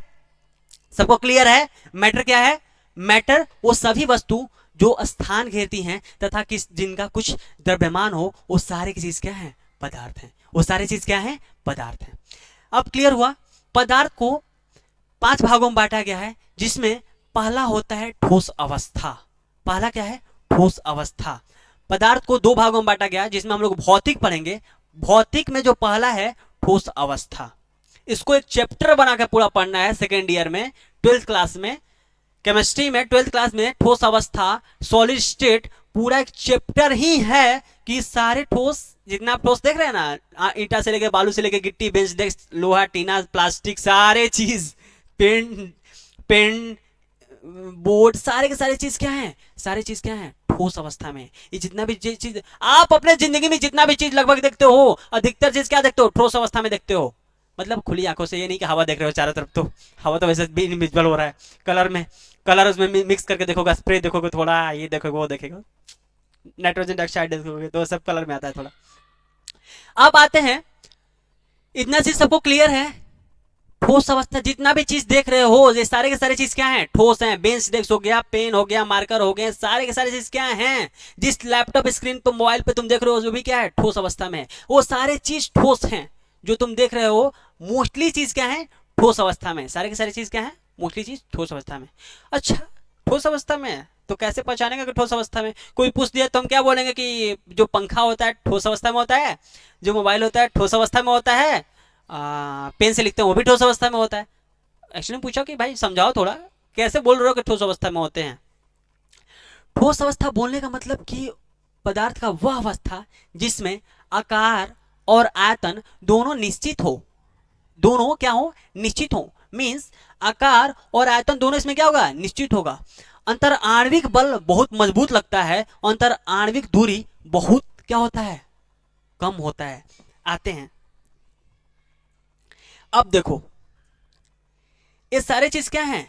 S1: सबको क्लियर है। मैटर क्या है, मैटर वो सभी वस्तु जो स्थान घेरती हैं तथा किस जिनका कुछ द्रव्यमान हो, वो सारे की चीज क्या है, पदार्थ हैं। वो सारी चीज क्या है, पदार्थ हैं। अब क्लियर हुआ। पदार्थ को 5 भागों में बांटा गया है, जिसमें पहला होता है ठोस अवस्था। पहला क्या है, ठोस अवस्था। पदार्थ को 2 भागों में बांटा गया है, जिसमें हम लोग भौतिक पढ़ेंगे। भौतिक में जो पहला है ठोस अवस्था, इसको एक चैप्टर बना के पूरा पढ़ना है सेकेंड ईयर में, 12th क्लास में, केमिस्ट्री में 12th क्लास में। ठोस अवस्था, सॉलिड स्टेट, पूरा एक चैप्टर ही है कि सारे ठोस, जितना आप ठोस देख रहे हैं ना, ईटा से लेके, बालू से लेके, गिट्टी, बेंच, डेस्क, लोहा, टीना, प्लास्टिक, सारे चीज, पेन, बोर्ड, सारे के सारे चीज क्या है, सारे चीज क्या है, ठोस अवस्था में। ये जितना भी चीज आप अपने जिंदगी में जितना भी चीज लगभग देखते हो, अधिकतर चीज क्या देखते हो, ठोस अवस्था में देखते हो। मतलब खुली आंखों से, ये नहीं कि हवा देख रहे हो चारों तरफ, तो हवा तो वैसे भी इनविजिबल हो रहा है। कलर में, कलर उसमें मिक्स करके देखोगे, स्प्रे देखोगे थोड़ा, ये देखोगे, वो देखेगा, नाइट्रोजन डाइऑक्साइड देखोगे, तो सब कलर में आता है थोड़ा। अब आते हैं, इतना चीज सबको क्लियर है। ठोस अवस्था, जितना भी चीज देख रहे हो, ये सारे के सारे चीज क्या है, ठोस हैं। बेंच डेस्क हो गया, पेन हो गया, मार्कर हो गए, सारे के सारे चीज क्या हैं, जिस लैपटॉप स्क्रीन पर, मोबाइल पे तुम देख रहे हो, जो भी क्या है, ठोस अवस्था में। वो सारे चीज ठोस हैं जो तुम देख रहे हो। मोस्टली चीज क्या है, ठोस अवस्था में। सारे की सारी चीज क्या है, मोस्टली चीज ठोस अवस्था में। अच्छा, ठोस अवस्था में तो कैसे पहचानेंगे कि ठोस अवस्था में? कोई पूछ दिया तो हम क्या बोलेंगे कि जो पंखा होता है ठोस अवस्था में होता है, जो मोबाइल होता है ठोस अवस्था में होता है, पेन से लिखते हैं वो भी ठोस अवस्था में होता है। एक्चुअली पूछा कि भाई समझाओ थोड़ा, कैसे बोल रहे हो कि ठोस अवस्था में होते हैं? ठोस अवस्था बोलने का मतलब कि पदार्थ का वह अवस्था जिसमें आकार और आयतन दोनों निश्चित हो। दोनों क्या हो, निश्चित हो। मींस आकार और आयतन दोनों इसमें क्या होगा, निश्चित होगा। अंतर आणविक बल बहुत मजबूत लगता है, अंतर आणविक दूरी बहुत क्या होता है, कम होता है। आते हैं, अब देखो ये सारे चीज क्या हैं,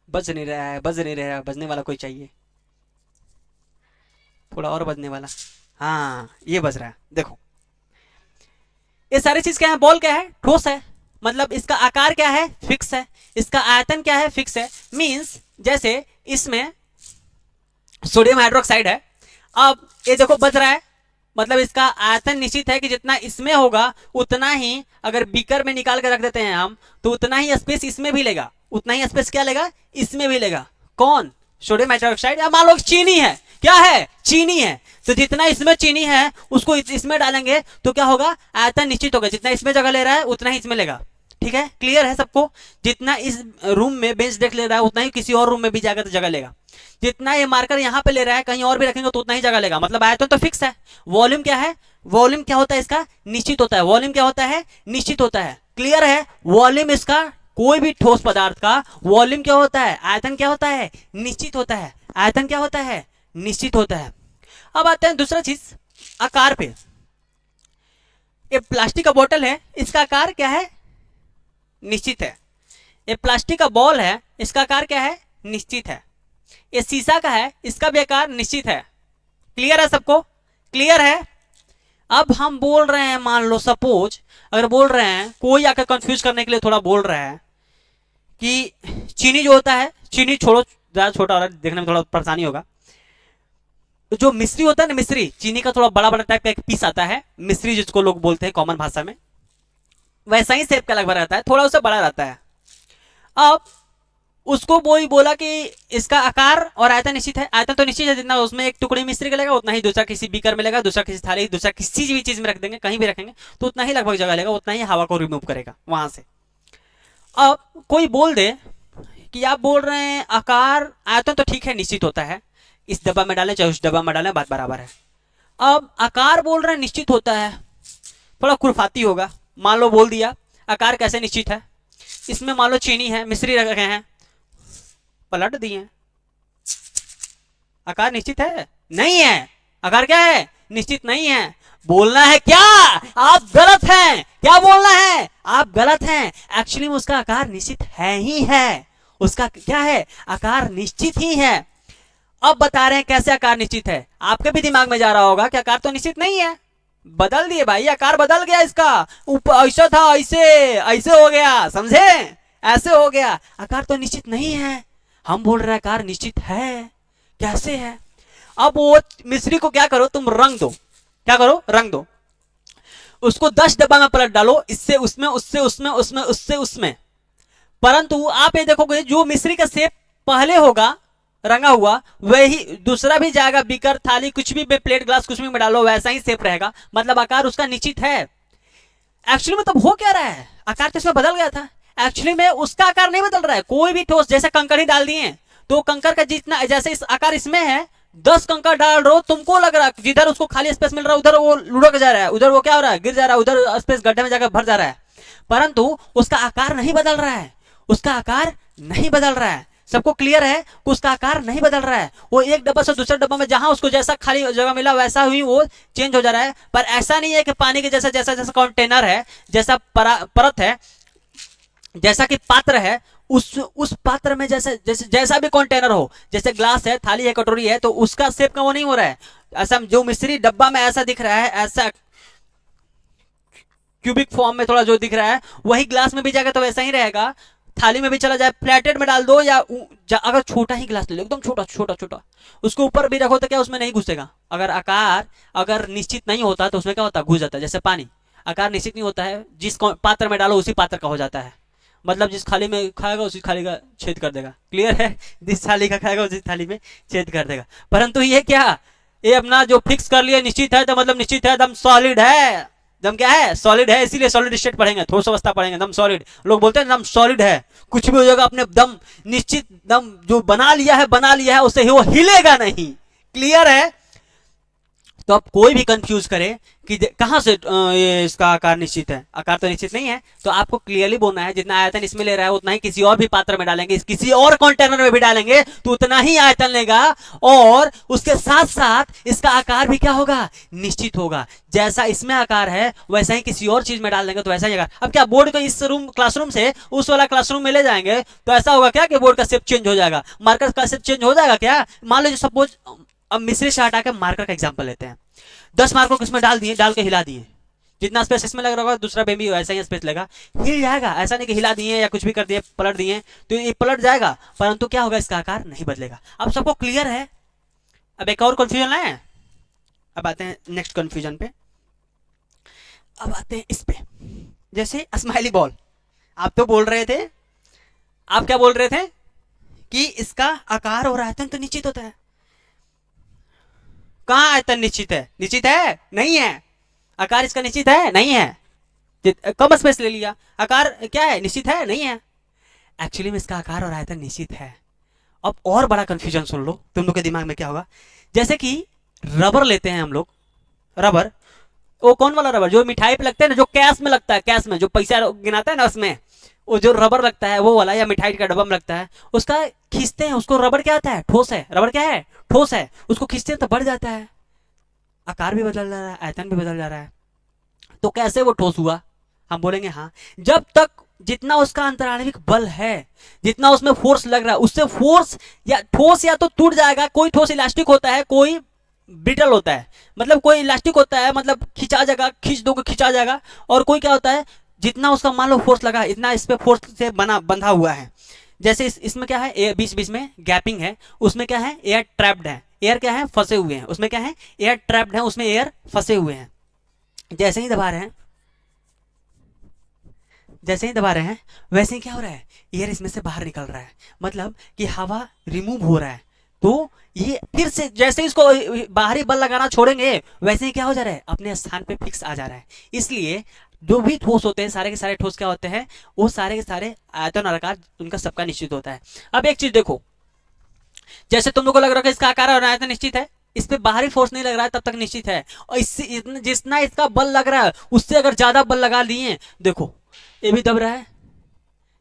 S1: बज नहीं रहा है, बज नहीं रहा है, बजने वाला कोई चाहिए, थोड़ा और बजने वाला। हाँ, ये बज रहा है। देखो ये सारी चीज क्या है, बॉल क्या है, ठोस है, मतलब इसका आकार क्या है, फिक्स है, इसका आयतन क्या है, फिक्स है। मींस जैसे इसमें सोडियम हाइड्रोक्साइड है, अब ये देखो बज रहा है, मतलब इसका आयतन निश्चित है कि जितना इसमें होगा उतना ही, अगर बीकर में निकाल के रख देते हैं हम, तो उतना ही स्पेस इसमें भी लेगा, उतना ही स्पेस क्या लेगा, इसमें भी लेगा। कौन, सोडियम हाइड्रोक्साइड। या मान लो चीनी है, क्या है, चीनी है, तो जितना इसमें चीनी है उसको इसमें डालेंगे तो क्या होगा, आयतन निश्चित होगा, जितना इसमें जगह ले रहा है उतना ही इसमें लेगा। ठीक है, क्लियर है सबको? जितना इस रूम में बेंच डेस्क ले रहा है उतना ही किसी और रूम में भी जाकर तो जगह लेगा। जितना ये मार्कर यहाँ पे ले रहा है कहीं और भी रखेंगे तो उतना ही जगह लेगा। मतलब आयतन तो फिक्स है। वॉल्यूम क्या है? वॉल्यूम क्या होता है इसका? निश्चित होता है। वॉल्यूम क्या होता है? निश्चित होता है। क्लियर है? वॉल्यूम इसका, कोई भी ठोस पदार्थ का वॉल्यूम क्या होता है? आयतन क्या होता है? निश्चित होता है। आयतन क्या होता है? निश्चित होता है। अब आते हैं दूसरा चीज, आकार पे। ये प्लास्टिक का बोतल है, इसका आकार क्या है? निश्चित है। ये प्लास्टिक का बॉल है, इसका आकार क्या है? निश्चित है। ये शीशा का है, इसका भी आकार निश्चित है। क्लियर है सबको? क्लियर है? अब हम बोल रहे हैं, मान लो सपोज अगर बोल रहे हैं, कोई आकर कंफ्यूज करने के लिए थोड़ा बोल रहा है कि चीनी जो होता है, चीनी छोड़ो, ज्यादा छोटा हो रहा है, देखने में थोड़ा परेशानी होगा। जो मिश्री होता है ना, मिश्री, चीनी का थोड़ा बड़ा बड़ा टाइप का एक पीस आता है, मिश्री जिसको लोग बोलते हैं कॉमन भाषा में, वैसा ही शेप का लगभग रहता है, थोड़ा उससे बड़ा रहता है। अब उसको वही बोला कि इसका आकार और आयतन निश्चित है। आयतन तो निश्चित है, जितना उसमें एक टुकड़ी मिश्री का लेगा उतना ही दूसरा किसी बीकर में लेगा, दूसरा किसी थाली, दूसरा किसी भी चीज में रख देंगे, कहीं भी रखेंगे तो उतना ही लगभग जगह लेगा, उतना ही हवा को रिमूव करेगा वहां से। अब कोई बोल दे कि आप बोल रहे हैं आकार आयतन तो ठीक है, निश्चित होता है, इस डब्बा में डालें चाहे उस डब्बा में डालें बात बराबर है। अब आकार बोल रहे हैं निश्चित होता है, थोड़ा खुरफाती होगा। मान लो बोल दिया आकार कैसे निश्चित है, इसमें मान लो चीनी है, मिश्री रखे हैं, पलट दिए, आकार निश्चित है? नहीं है। आकार क्या है? निश्चित नहीं है। बोलना है क्या? आप गलत हैं। क्या बोलना है? आप गलत हैं। एक्चुअली में उसका आकार निश्चित है ही है। उसका क्या है? आकार निश्चित ही है। अब बता रहे हैं कैसे आकार निश्चित है। आपके भी दिमाग में जा रहा होगा कि आकार तो निश्चित नहीं है, बदल दिए भाई, आकार बदल गया इसका, ऊपर ऐसा था, ऐसे ऐसे हो गया, समझे? ऐसे हो गया, आकार तो निश्चित नहीं है। हम बोल रहे हैं आकार निश्चित है। कैसे है? अब वो मिश्री को क्या करो, तुम रंग दो। क्या करो? रंग दो। उसको 10 डब्बा में पलट डालो, इससे उसमें, उससे उसमें, उसमें उससे उसमें। परंतु आप ये देखोगे जो मिश्री का शेप पहले होगा रंगा हुआ, वही दूसरा भी जाएगा, बीकर, थाली, कुछ भी, प्लेट, ग्लास, कुछ भी में डालो वैसा ही शेप रहेगा। मतलब आकार उसका निश्चित है। एक्चुअली में तब हो क्या रहा है? आकार तो इसमें बदल गया था। एक्चुअली में उसका आकार नहीं बदल रहा है। कोई भी ठोस, जैसे कंकड़ ही डाल दिए तो कंकड़ का जितना, जैसे इस आकार इसमें है, 10 कंकड़ डाल रहे हो, तुमको लग रहा है जिधर उसको खाली स्पेस मिल रहा है उधर वो लुढ़क जा रहा है, उधर वो क्या हो रहा है? गिर जा रहा है, उधर स्पेस गड्ढे में जाकर भर जा रहा है। परंतु उसका आकार नहीं बदल रहा है। उसका आकार नहीं बदल रहा है। सबको क्लियर है कि उसका आकार नहीं बदल रहा है। वो एक डब्बा से दूसरे डब्बा में जहां उसको जैसा खाली जगह मिला वैसा ही वो चेंज हो जा रहा है। पर ऐसा नहीं है कि पानी के जैसा जैसा जैसा कंटेनर है, जैसा परत है, जैसा कि पात्र है, उस पात्र में जैसे जैसे जैसा भी कंटेनर हो, जैसे ग्लास है, थाली है, कटोरी है, तो उसका शेप का वो नहीं हो रहा है। ऐसा जो मिश्री डब्बा में ऐसा दिख रहा है, ऐसा क्यूबिक फॉर्म में थोड़ा जो दिख रहा है, वही ग्लास में भी जाएगा तो वैसा ही रहेगा। थाली में भी चला जाए, प्लेटेड में डाल दो, या अगर छोटा ही ग्लास ले लो, एकदम छोटा छोटा छोटा, उसको ऊपर भी रखो तो क्या उसमें नहीं घुसेगा। अगर आकार अगर निश्चित नहीं होता तो उसमें क्या होता है? घुस जाता है। जैसे पानी, आकार निश्चित नहीं होता है, जिस पात्र में डालो उसी पात्र का हो जाता है। मतलब जिस थाली में खाएगा उसी थाली का छेद कर देगा। क्लियर है? जिस थाली का खाएगा उसी थाली में छेद कर देगा। परंतु ये क्या, ये अपना जो फिक्स कर लिया निश्चित है, तो मतलब निश्चित है, दम सॉलिड है। दम क्या है? सॉलिड है। इसीलिए सॉलिड स्टेट पढ़ेंगे, ठोस अवस्था पढ़ेंगे, दम सॉलिड। लोग बोलते हैं दम सॉलिड है, कुछ भी हो जाएगा, अपने दम निश्चित, दम जो बना लिया है उससे वो हिलेगा नहीं। क्लियर है? तो अब कोई भी कंफ्यूज करे कि कहां से ये इसका आकार निश्चित है, आकार तो निश्चित नहीं है, तो आपको क्लियरली बोलना है जितना आयतन इसमें ले रहा है उतना ही किसी और भी पात्र में डालेंगे, किसी और कंटेनर में भी डालेंगे तो उतना ही आयतन लेगा, और उसके साथ साथ इसका आकार भी क्या होगा? निश्चित होगा। जैसा इसमें आकार है वैसा ही किसी और चीज में डाल देंगे तो वैसा ही आकार। अब क्या बोर्ड को इस क्लासरूम से उस वाला क्लासरूम में ले जाएंगे तो ऐसा होगा क्या कि बोर्ड का शेप चेंज हो जाएगा, मार्कर का शेप चेंज हो जाएगा क्या? मान लो सपोज, अब मिश्री से हटा के मार्कर का एग्जांपल लेते हैं। 10 मार्कर को इसमें डाल दिए, डाल के हिला दिए, जितना स्पेस इसमें लग रहा होगा दूसरा बेबी वैसा ही स्पेस लगा, हिल जाएगा। ऐसा नहीं कि हिला दिए या कुछ भी कर दिए, पलट दिए तो ये पलट जाएगा, परंतु क्या होगा? इसका आकार नहीं बदलेगा। अब सबको क्लियर है? अब एक और कंफ्यूजन है। अब आते हैं नेक्स्ट कंफ्यूजन पे। अब आते हैं इस पे, जैसे स्माइली बॉल। आप तो बोल रहे थे, आप क्या बोल रहे थे कि इसका आकार और आयतन तो निश्चित होता है। कहां आयतन निश्चित है? निश्चित है? नहीं है। आकार इसका निश्चित है? नहीं है। कम स्पेस ले लिया। आकार क्या है, निश्चित है नहीं है? एक्चुअली में इसका आकार और आयतन निश्चित है। अब और बड़ा कंफ्यूजन सुन लो, तुम लोग के दिमाग में क्या होगा। जैसे कि रबर लेते हैं हम लोग, रबर, वो कौन वाला रबर जो मिठाई पे लगता है ना, जो कैश में लगता है, कैश में जो पैसा गिनाता है ना, उसमें वो जो रबर लगता है वो वाला, या मिठाई का डब्बा में लगता है, उसका खींचते हैं, उसको रबर क्या होता है, ठोस है। रबर क्या है, ठोस है। उसको खींचते हैं तो बढ़ जाता है, आकार भी बदल जा रहा है, आयतन भी बदल जा रहा है। तो कैसे वो ठोस हुआ? हम बोलेंगे हाँ, जब तक जितना उसका अंतराणविक बल है, जितना उसमें फोर्स लग रहा है, उससे फोर्स या ठोस या तो टूट जाएगा। कोई ठोस इलास्टिक होता है, कोई ब्रिटल होता है, मतलब कोई इलास्टिक होता है, मतलब खिंचा जाएगा, खींच दोगे खिंचा जाएगा। और कोई क्या होता है, जितना उसका मान लो फोर्स लगा, इतना इस पे फोर्स से बंधा हुआ है। जैसे इसमें क्या है, बीच बीच में गैपिंग है, उसमें क्या है, एयर ट्रैप्ड है। एयर क्या है, फंसे हुए हैं। उसमें क्या है, एयर ट्रैप्ड है, उसमें एयर फंसे हुए हैं। जैसे ही दबा रहे हैं, जैसे ही दबा रहे हैं, वैसे ही क्या हो रहा है, एयर इसमें से बाहर निकल रहा है, मतलब कि हवा रिमूव हो रहा है। तो ये फिर से जैसे इसको बाहरी बल लगाना छोड़ेंगे, वैसे ही क्या हो जा रहा है, अपने स्थान पे फिक्स आ जा रहा है। इसलिए जो भी ठोस होते हैं, सारे के सारे ठोस क्या होते हैं, वो सारे के सारे आयतन और आकार उनका सबका निश्चित होता है। अब एक चीज देखो, जैसे तुम लोग को लग रहा है इसका आकार और आयतन निश्चित है, इस पे बाहरी फोर्स नहीं लग रहा है, तब तक निश्चित है। और इससे जितना इसका बल लग रहा है, उससे अगर ज्यादा बल लगा लिए, देखो ये भी दब रहा है,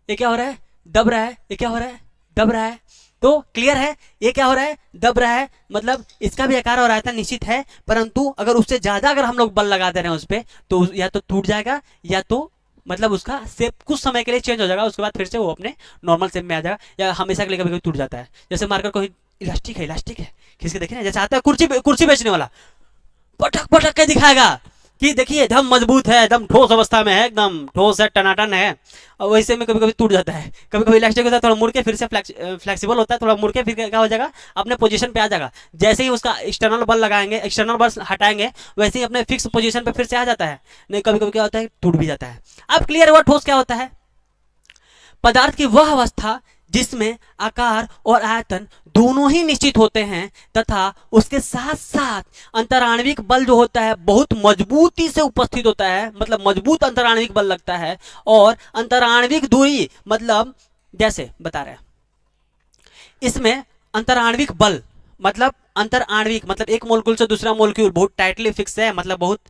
S1: ये क्या हो रहा है, दब रहा है, ये क्या हो रहा है, दब रहा है। तो क्लियर है, ये क्या हो रहा है, दब रहा है, मतलब इसका भी आकार और आयतन निश्चित है। परंतु अगर उससे ज्यादा अगर हम लोग बल लगा दे रहे हैं उस पर, तो या तो टूट जाएगा, या तो मतलब उसका शेप कुछ समय के लिए चेंज हो जाएगा, उसके बाद फिर से वो अपने नॉर्मल शेप में आ जाएगा, या हमेशा के लिए कभी कभी टूट जाता है। जैसे मार्कर कोई इलास्टिक है, इलास्टिक है, खींच के देखिए ना, जैसे आता है कुर्सी कुर्सी बेचने वाला, पटक पटक के दिखाएगा कि देखिए एकदम मजबूत है, एकदम ठोस अवस्था में है, एकदम ठोस है, टनाटन है। और वैसे में कभी कभी टूट जाता है, कभी कभी इलास्टिक होता है, थोड़ा मुड़ के फिर से फ्लेक्सिबल होता है, थोड़ा मुड़ के फिर क्या हो जाएगा, अपने पोजीशन पे आ जाएगा। जैसे ही उसका एक्सटर्नल बल लगाएंगे, एक्सटर्नल बल हटाएंगे, वैसे ही अपने फिक्स पोजीशन पे फिर से आ जाता है। नहीं, कभी कभी क्या होता है, टूट भी जाता है। अब क्लियर हुआ ठोस क्या होता है? पदार्थ की वह अवस्था जिसमें आकार और आयतन दोनों ही निश्चित होते हैं, तथा उसके साथ साथ अंतराण्विक बल जो होता है बहुत मजबूती से उपस्थित होता है, मतलब मजबूत अंतराण्विक बल लगता है। और अंतराण्विक दूरी, मतलब जैसे बता रहे हैं, इसमें अंतराण्विक बल मतलब अंतर आणविक, मतलब एक मोलिक्यूल से दूसरा मोलिक्यूल बहुत टाइटली फिक्स है, मतलब बहुत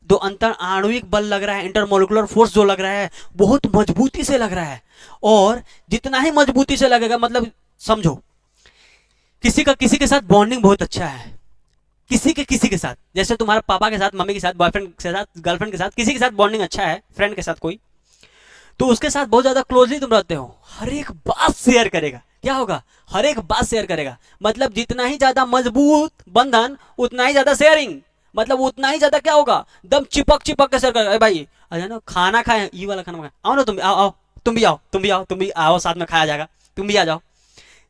S1: दो अंतर आणविक बल लग रहा है, इंटरमोलिकुलर फोर्स जो लग रहा है बहुत मजबूती से लग रहा है। और जितना ही मजबूती से लगेगा, मतलब समझो किसी का किसी के साथ बॉन्डिंग बहुत अच्छा है, किसी के साथ, जैसे तुम्हारे पापा के साथ, मम्मी के साथ, बॉयफ्रेंड के साथ, गर्लफ्रेंड के साथ, किसी के साथ बॉन्डिंग अच्छा है, फ्रेंड के साथ कोई, तो उसके साथ बहुत ज्यादा क्लोजली तुम रहते हो, हर एक बात शेयर करेगा। क्या होगा, हर एक बात शेयर करेगा, मतलब जितना ही ज्यादा मजबूत बंधन उतना ही ज्यादा शेयरिंग, मतलब उतना ही ज्यादा क्या होगा, दम चिपक चिपक के शेयर करेगा। भाई अरे ना खाना खाए, ये वाला खाना खाए, आओ ना तुम, आओ आओ, तुम भी आओ, तुम भी आओ, तुम भी आओ, साथ में खाया जाएगा, तुम भी आ जाओ।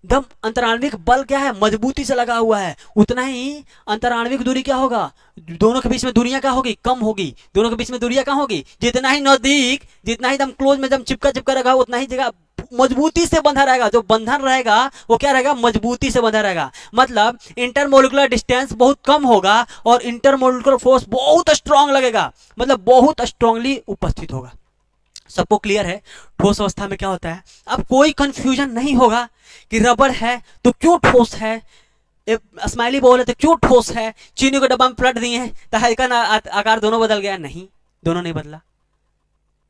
S1: दम अंतराण्विक बल क्या है, मजबूती से लगा हुआ है, उतना ही अंतराण्विक दूरी क्या होगा, दोनों के बीच में दूरियां क्या होगी, कम होगी। दोनों के बीच में दूरियां कहाँ होगी, जितना ही नजदीक, जितना ही दम क्लोज में दम चिपका चिपका रहेगा, उतना ही जगह मजबूती से बंधा रहेगा। जो बंधन रहेगा वो क्या रहेगा, मजबूती से बंधा रहेगा, मतलब इंटरमोलिकुलर डिस्टेंस बहुत कम होगा और इंटरमोलिकुलर फोर्स बहुत स्ट्रांग लगेगा, मतलब बहुत स्ट्रांगली उपस्थित होगा। सबको क्लियर है ठोस अवस्था में क्या होता है? अब कोई कंफ्यूजन नहीं होगा कि रबर है तो क्यों ठोस है, स्माइली बॉल है तो क्यों ठोस है, चीनी को डब्बा में पलट दिए हैं तो हल्का आकार दोनों बदल गया, नहीं, दोनों नहीं बदला,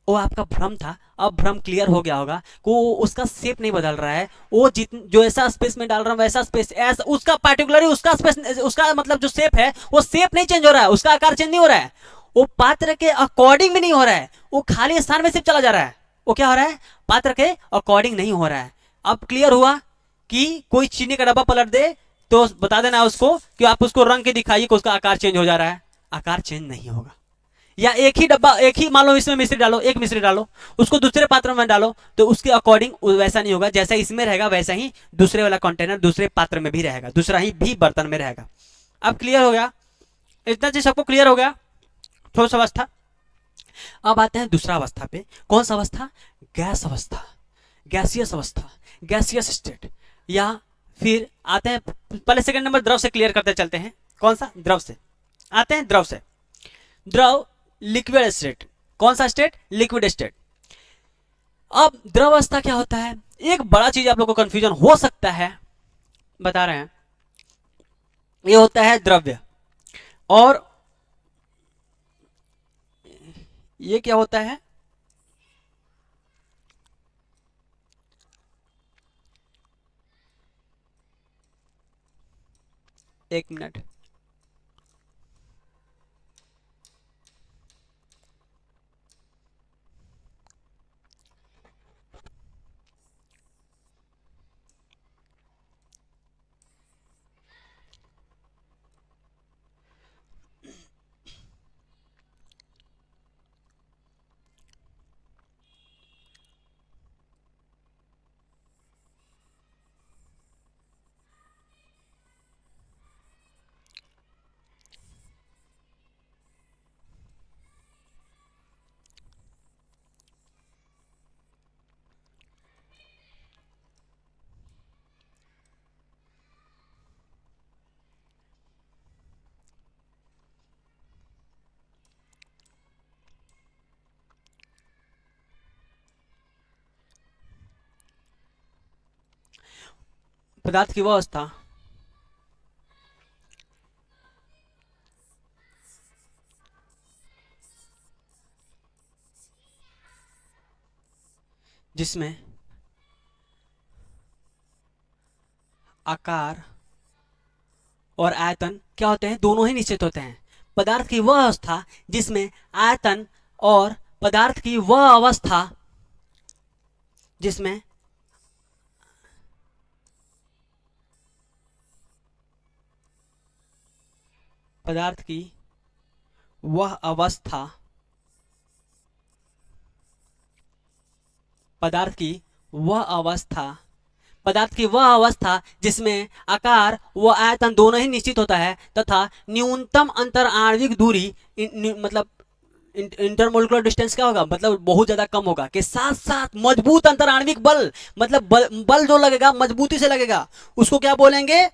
S1: वो आपका भ्रम था। अब भ्रम क्लियर हो गया होगा को उसका शेप नहीं बदल रहा है, वो जो ऐसा स्पेस में डाल रहा है वैसा स्पेस, ऐसा उसका पार्टिकुलरली उसका स्पेस, उसका मतलब जो शेप है वो शेप नहीं चेंज हो रहा है, उसका आकार चेंज नहीं हो रहा है, वो पात्र के अकॉर्डिंग भी नहीं हो रहा है, वो खाली स्थान में सिर्फ चला जा रहा है। वो क्या हो रहा है, पात्र के अकॉर्डिंग नहीं हो रहा है। अब क्लियर हुआ कि कोई चीनी का डब्बा पलट दे तो बता देना उसको कि आप उसको रंग के दिखाइए कि उसका आकार चेंज हो जा रहा है, आकार चेंज नहीं होगा। या एक ही डब्बा, एक ही मान लो इसमें मिश्री डालो, एक मिश्री डालो, उसको दूसरे पात्र में डालो तो उसके अकॉर्डिंग वैसा नहीं होगा, जैसा इसमें रहेगा वैसा ही दूसरे वाला कंटेनर दूसरे पात्र में भी रहेगा, दूसरा ही भी बर्तन में रहेगा। अब क्लियर हो गया, इतना चीज सबको क्लियर हो गया ठोस अवस्था। अब आते हैं दूसरा अवस्था पे, कौन सा अवस्था, गैस अवस्था, गैसियस अवस्था, गैसियस स्टेट। या फिर आते हैं पहले सेकंड नंबर द्रव से क्लियर करते चलते हैं, कौन सा, द्रव से आते हैं, द्रव से। द्रव लिक्विड स्टेट, कौन सा स्टेट? Liquid state. अब द्रव अवस्था क्या होता है? एक बड़ा चीज आप लोग को कंफ्यूजन हो सकता है, बता रहे हैं, ये होता है द्रव्य, और ये क्या होता है? एक मिनट, पदार्थ की वह अवस्था जिसमें आकार और आयतन क्या होते हैं? दोनों ही निश्चित होते हैं। पदार्थ की वह अवस्था जिसमें आयतन और पदार्थ की वह अवस्था जिसमें पदार्थ की वह अवस्था पदार्थ की वह अवस्था पदार्थ की वह अवस्था जिसमें आकार व आयतन दोनों ही निश्चित होता है तथा न्यूनतम अंतर आणविक दूरी मतलब इंटरमोलिकुलर डिस्टेंस क्या होगा? मतलब बहुत ज्यादा कम होगा, के साथ साथ मजबूत अंतर आणविक बल, मतलब बल जो लगेगा मजबूती से लगेगा, उसको क्या बोलेंगे?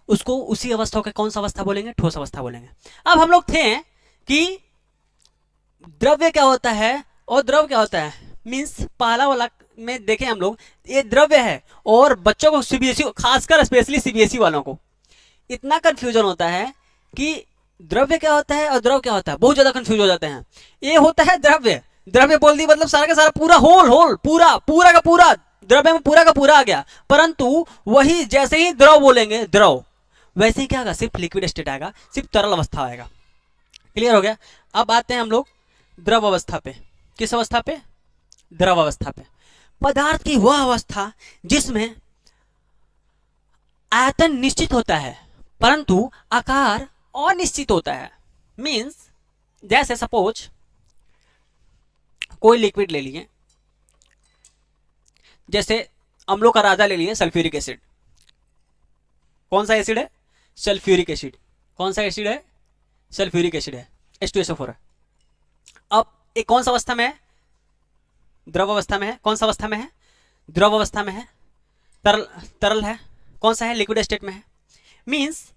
S1: उसको उसी अवस्था को कौन सा अवस्था बोलेंगे? ठोस अवस्था बोलेंगे। अब हम लोग थे कि द्रव्य क्या होता है और द्रव क्या होता है, मीन्स पहला वाला में देखें हम लोग, ये द्रव्य है, और बच्चों को सीबीएसई, खासकर स्पेशली सीबीएसई वालों को इतना कंफ्यूजन होता है कि द्रव्य क्या होता है और द्रव क्या होता है, बहुत ज्यादा कंफ्यूज हो जाते हैं। ये होता है द्रव्य, द्रव्य बोल दी मतलब सारा का सारा पूरा होल पूरा का पूरा द्रव्य में पूरा का पूरा आ गया, परंतु वही जैसे ही द्रव बोलेंगे द्रव, वैसे ही क्या आएगा? सिर्फ लिक्विड स्टेट आएगा, सिर्फ तरल अवस्था आएगा। क्लियर हो गया? अब आते हैं हम लोग द्रव अवस्था पे। किस अवस्था पे? द्रव अवस्था पे। पदार्थ की वह अवस्था जिसमें आयतन निश्चित होता है परंतु आकार अनिश्चित होता है। मीन्स जैसे सपोज कोई लिक्विड ले लिए, जैसे अम्लों का राजा ले लिए सल्फ्यूरिक एसिड। कौन सा एसिड है? Sulphuric acid. कौन सा एसिड है? सल्फ्यूरिक एसिड है, H2SO4 है। अब एक कौन सा अवस्था में है? द्रव अवस्था में है। कौन सा अवस्था में है? द्रव अवस्था में है। तरल है। कौन सा है? लिक्विड स्टेट में है। मीन्स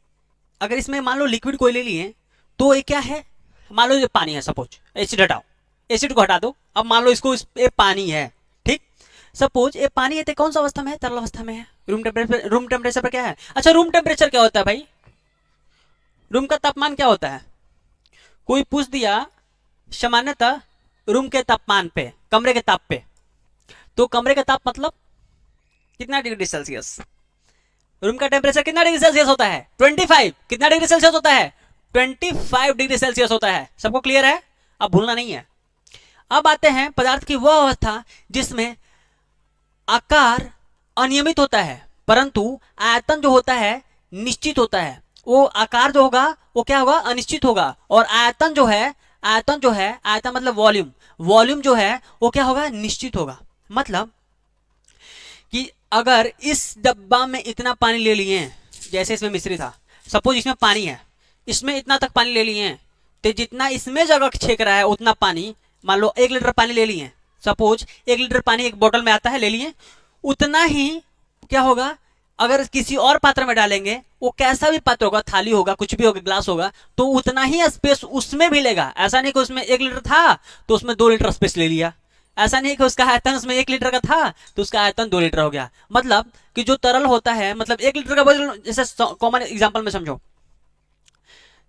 S1: अगर इसमें मान लो लिक्विड कोई ले लिए तो ये क्या है? मान लो ये पानी है, सपोज एसिड हटाओ, एसिड को हटा दो, अब मान लो इसको ये पानी है, ठीक। सपोज ये पानी है तो कौन सा अवस्था में है? तरल अवस्था में है। रूम टेम्परेचर पर क्या है? अच्छा, रूम टेम्परेचर क्या होता है भाई? रूम का तापमान क्या होता है? कोई पूछ दिया सामान्यतः रूम के तापमान पे, कमरे के ताप पे, तो कमरे का ताप मतलब कितना डिग्री सेल्सियस? रूम का टेम्परेचर कितना डिग्री सेल्सियस होता है? 25। कितना डिग्री सेल्सियस होता है? 25 डिग्री सेल्सियस होता है। सबको क्लियर है? अब भूलना नहीं है। अब आते हैं पदार्थ की वह अवस्था जिसमें आकार अनियमित होता है परंतु आयतन जो होता है निश्चित होता है। वो आकार जो होगा वो क्या होगा? अनिश्चित होगा, और आयतन जो है आयतन मतलब वॉल्यूम जो है वो क्या होगा? निश्चित होगा। मतलब कि अगर इस डब्बा में इतना पानी ले लिए, जैसे इसमें मिश्री था, सपोज इसमें पानी है, इसमें इतना तक पानी ले लिए, तो जितना इसमें जगह छेक रहा है उतना पानी, मान लो 1 लीटर पानी ले लिए, सपोज 1 लीटर पानी एक बोतल में आता है, ले लिए, उतना ही क्या होगा? अगर किसी और पात्र में डालेंगे, वो कैसा भी पात्र होगा, थाली होगा, कुछ भी होगा, ग्लास होगा, तो उतना ही स्पेस उसमें भी लेगा। ऐसा नहीं कि उसमें 1 लीटर था तो उसमें 2 लीटर स्पेस ले लिया। ऐसा नहीं कि उसका आयतन उसमें 1 लीटर का था तो उसका आयतन 2 लीटर हो गया। मतलब कि जो तरल होता है, मतलब 1 लीटर का बोतल, जैसे कॉमन एग्जाम्पल में समझो,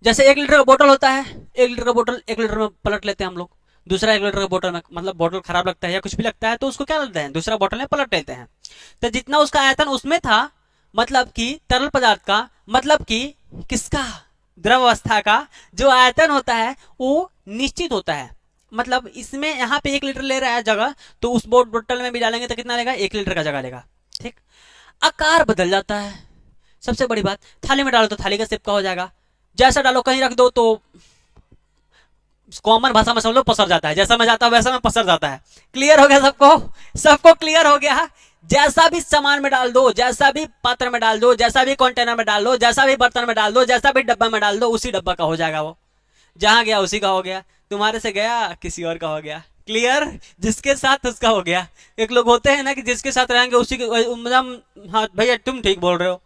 S1: जैसे 1 लीटर का बोतल होता है, 1 लीटर का बोतल 1 लीटर में पलट लेते हैं हम लोग। दूसरा 1 लीटर का बोतल में, मतलब बोतल खराब लगता है या कुछ भी लगता है तो उसको क्या करते हैं, दूसरा बोतल में पलट लेते हैं। तो जितना उसका आयतन उसमें था, मतलब कि तरल पदार्थ का, मतलब कि किसका, द्रव अवस्था का जो आयतन होता है वो निश्चित होता है। मतलब इसमें यहाँ पे 1 लीटर ले रहा है जगह, तो उस बोतल में भी डालेंगे तो कितना लेगा, 1 लीटर का जगह लेगा। ठीक, आकार बदल जाता है। सबसे बड़ी बात, थाली में डालो तो थाली का शेप का हो जाएगा, जैसा डालो कहीं रख दो तो कॉमन भाषा में समझ लो पसर जाता है, जैसा मैं जाता हूं वैसा में पसर जाता है। क्लियर हो गया सबको, सबको क्लियर हो गया। जैसा भी सामान में डाल दो, जैसा भी पात्र में डाल दो, जैसा भी कंटेनर में डाल दो, जैसा भी बर्तन में डाल दो, जैसा भी डब्बा में डाल दो, उसी डब्बा का हो जाएगा वो। जहां गया उसी का हो गया, तुम्हारे से गया किसी और का हो गया। क्लियर, जिसके साथ उसका हो गया। एक लोग होते हैं ना कि जिसके साथ रहेंगे उसी के, मतलब हाँ भैया तुम ठीक बोल रहे हो,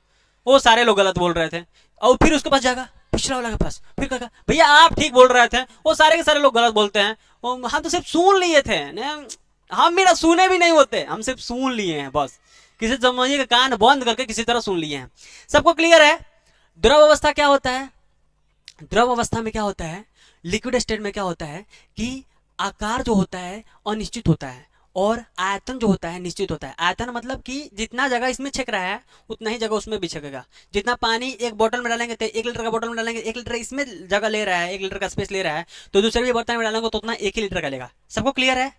S1: वो सारे लोग गलत बोल रहे थे, और फिर उसके पास जाएगा, पिछड़ा वाला के पास, फिर कहा भैया आप ठीक बोल रहे थे, वो सारे के सारे लोग गलत बोलते हैं। हम तो सिर्फ सुन लिए थे, हम मेरा सुने भी नहीं होते, हम सिर्फ सुन लिए हैं बस, किसी समझिए का कान बंद करके किसी तरह सुन लिए हैं। सबको क्लियर है? द्रव अवस्था क्या होता है? द्रव अवस्था में क्या होता है, लिक्विड स्टेट में क्या होता है कि आकार जो होता है अनिश्चित होता है और आयतन जो होता है निश्चित होता है। आयतन मतलब कि जितना जगह इसमें छिक रहा है उतना ही जगह उसमें भी छिकेगा। जितना पानी एक बोतल में डालेंगे तो 1 लीटर का बोतल में डालेंगे, 1 लीटर इसमें जगह ले रहा है, 1 लीटर का स्पेस ले रहा है, तो दूसरे भी बर्तन में डालेंगे तो उतना 1 ही लीटर का लेगा। सबको क्लियर है?